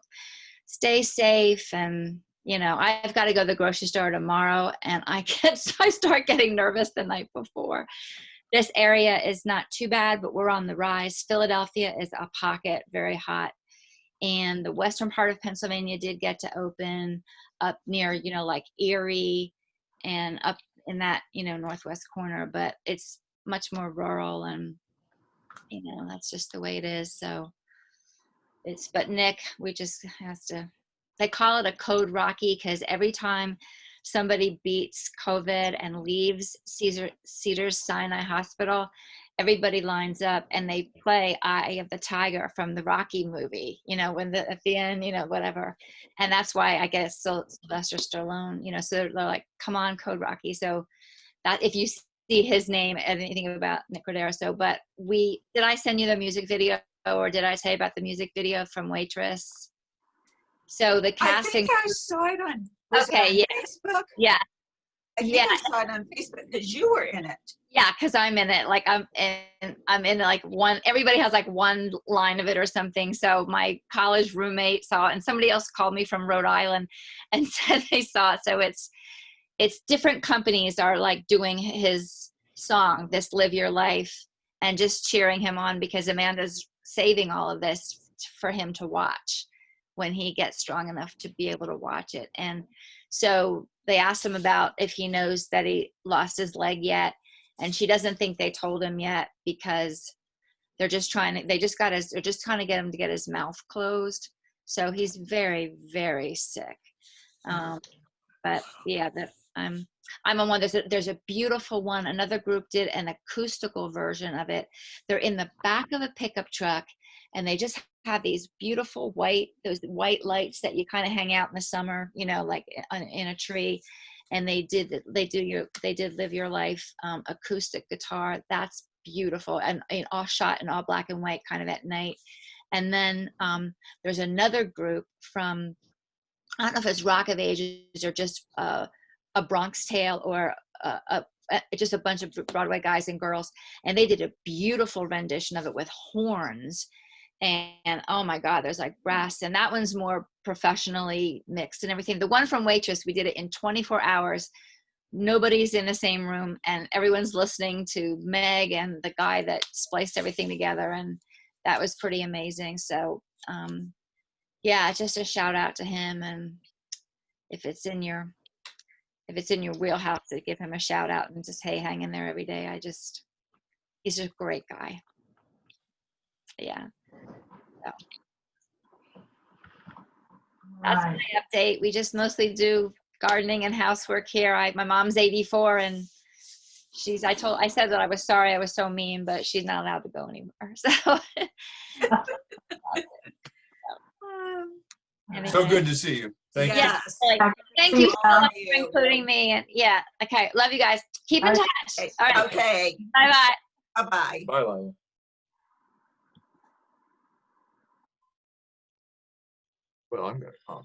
stay safe. And, you know, I've got to go to the grocery store tomorrow, and I start getting nervous the night before. This area is not too bad, but we're on the rise. Philadelphia is a pocket, very hot. And the western part of Pennsylvania did get to open up near, you know, like Erie and up in that, you know, northwest corner, but it's much more rural, and, you know, that's just the way it is. So but Nick, we just has to, they call it a code Rocky, because every time somebody beats COVID and leaves Cedars-Sinai Hospital, everybody lines up and they play Eye of the Tiger from the Rocky movie, you know, at the end, you know, whatever. And that's why I guess Sylvester Stallone, you know, so they're like, come on, Code Rocky. So that, if you see his name and anything about Nick Cordero. So, but did I send you the music video, or did I tell you about the music video from Waitress? So the casting. I think I saw it on, was it Okay, on yeah. Facebook? Yeah. I think I saw it on Facebook because you were in it. Yeah, because I'm in it. Like I'm in like one. Everybody has like one line of it or something. So my college roommate saw it, and somebody else called me from Rhode Island and said they saw it. So it's different companies are like doing his song, this Live Your Life, and just cheering him on, because Amanda's saving all of this for him to watch when he gets strong enough to be able to watch it. And so they asked him about if he knows that he lost his leg yet. And she doesn't think they told him yet, because they're just trying to get him to get his mouth closed. So he's very, very sick. But yeah, I'm on one. There's a beautiful one. Another group did an acoustical version of it. They're in the back of a pickup truck, and they just have these beautiful those white lights that you kind of hang out in the summer, you know, like in a tree. And they did Live Your Life acoustic guitar. That's beautiful, and all shot in all black and white, kind of at night. And then there's another group from, I don't know if it's Rock of Ages or just a Bronx Tale, or just a bunch of Broadway guys and girls, and they did a beautiful rendition of it with horns. And oh my God, there's like brass, and that one's more professionally mixed and everything. The one from Waitress, we did it in 24 hours. Nobody's in the same room, and everyone's listening to Meg and the guy that spliced everything together, and that was pretty amazing. So yeah, just a shout out to him, and if it's in your wheelhouse, to give him a shout out and just, hey, hang in there every day. He's a great guy. Yeah. So that's my update. We just mostly do gardening and housework here. My mom's 84, and I said that I was sorry I was so mean, but she's not allowed to go anymore. So anyway. So good to see you. Thank you. Thank you so much for including me. And yeah, okay. Love you guys. Keep in touch. All right. Okay. Bye-bye. Bye-bye. Bye, Lila. Well, I'm going to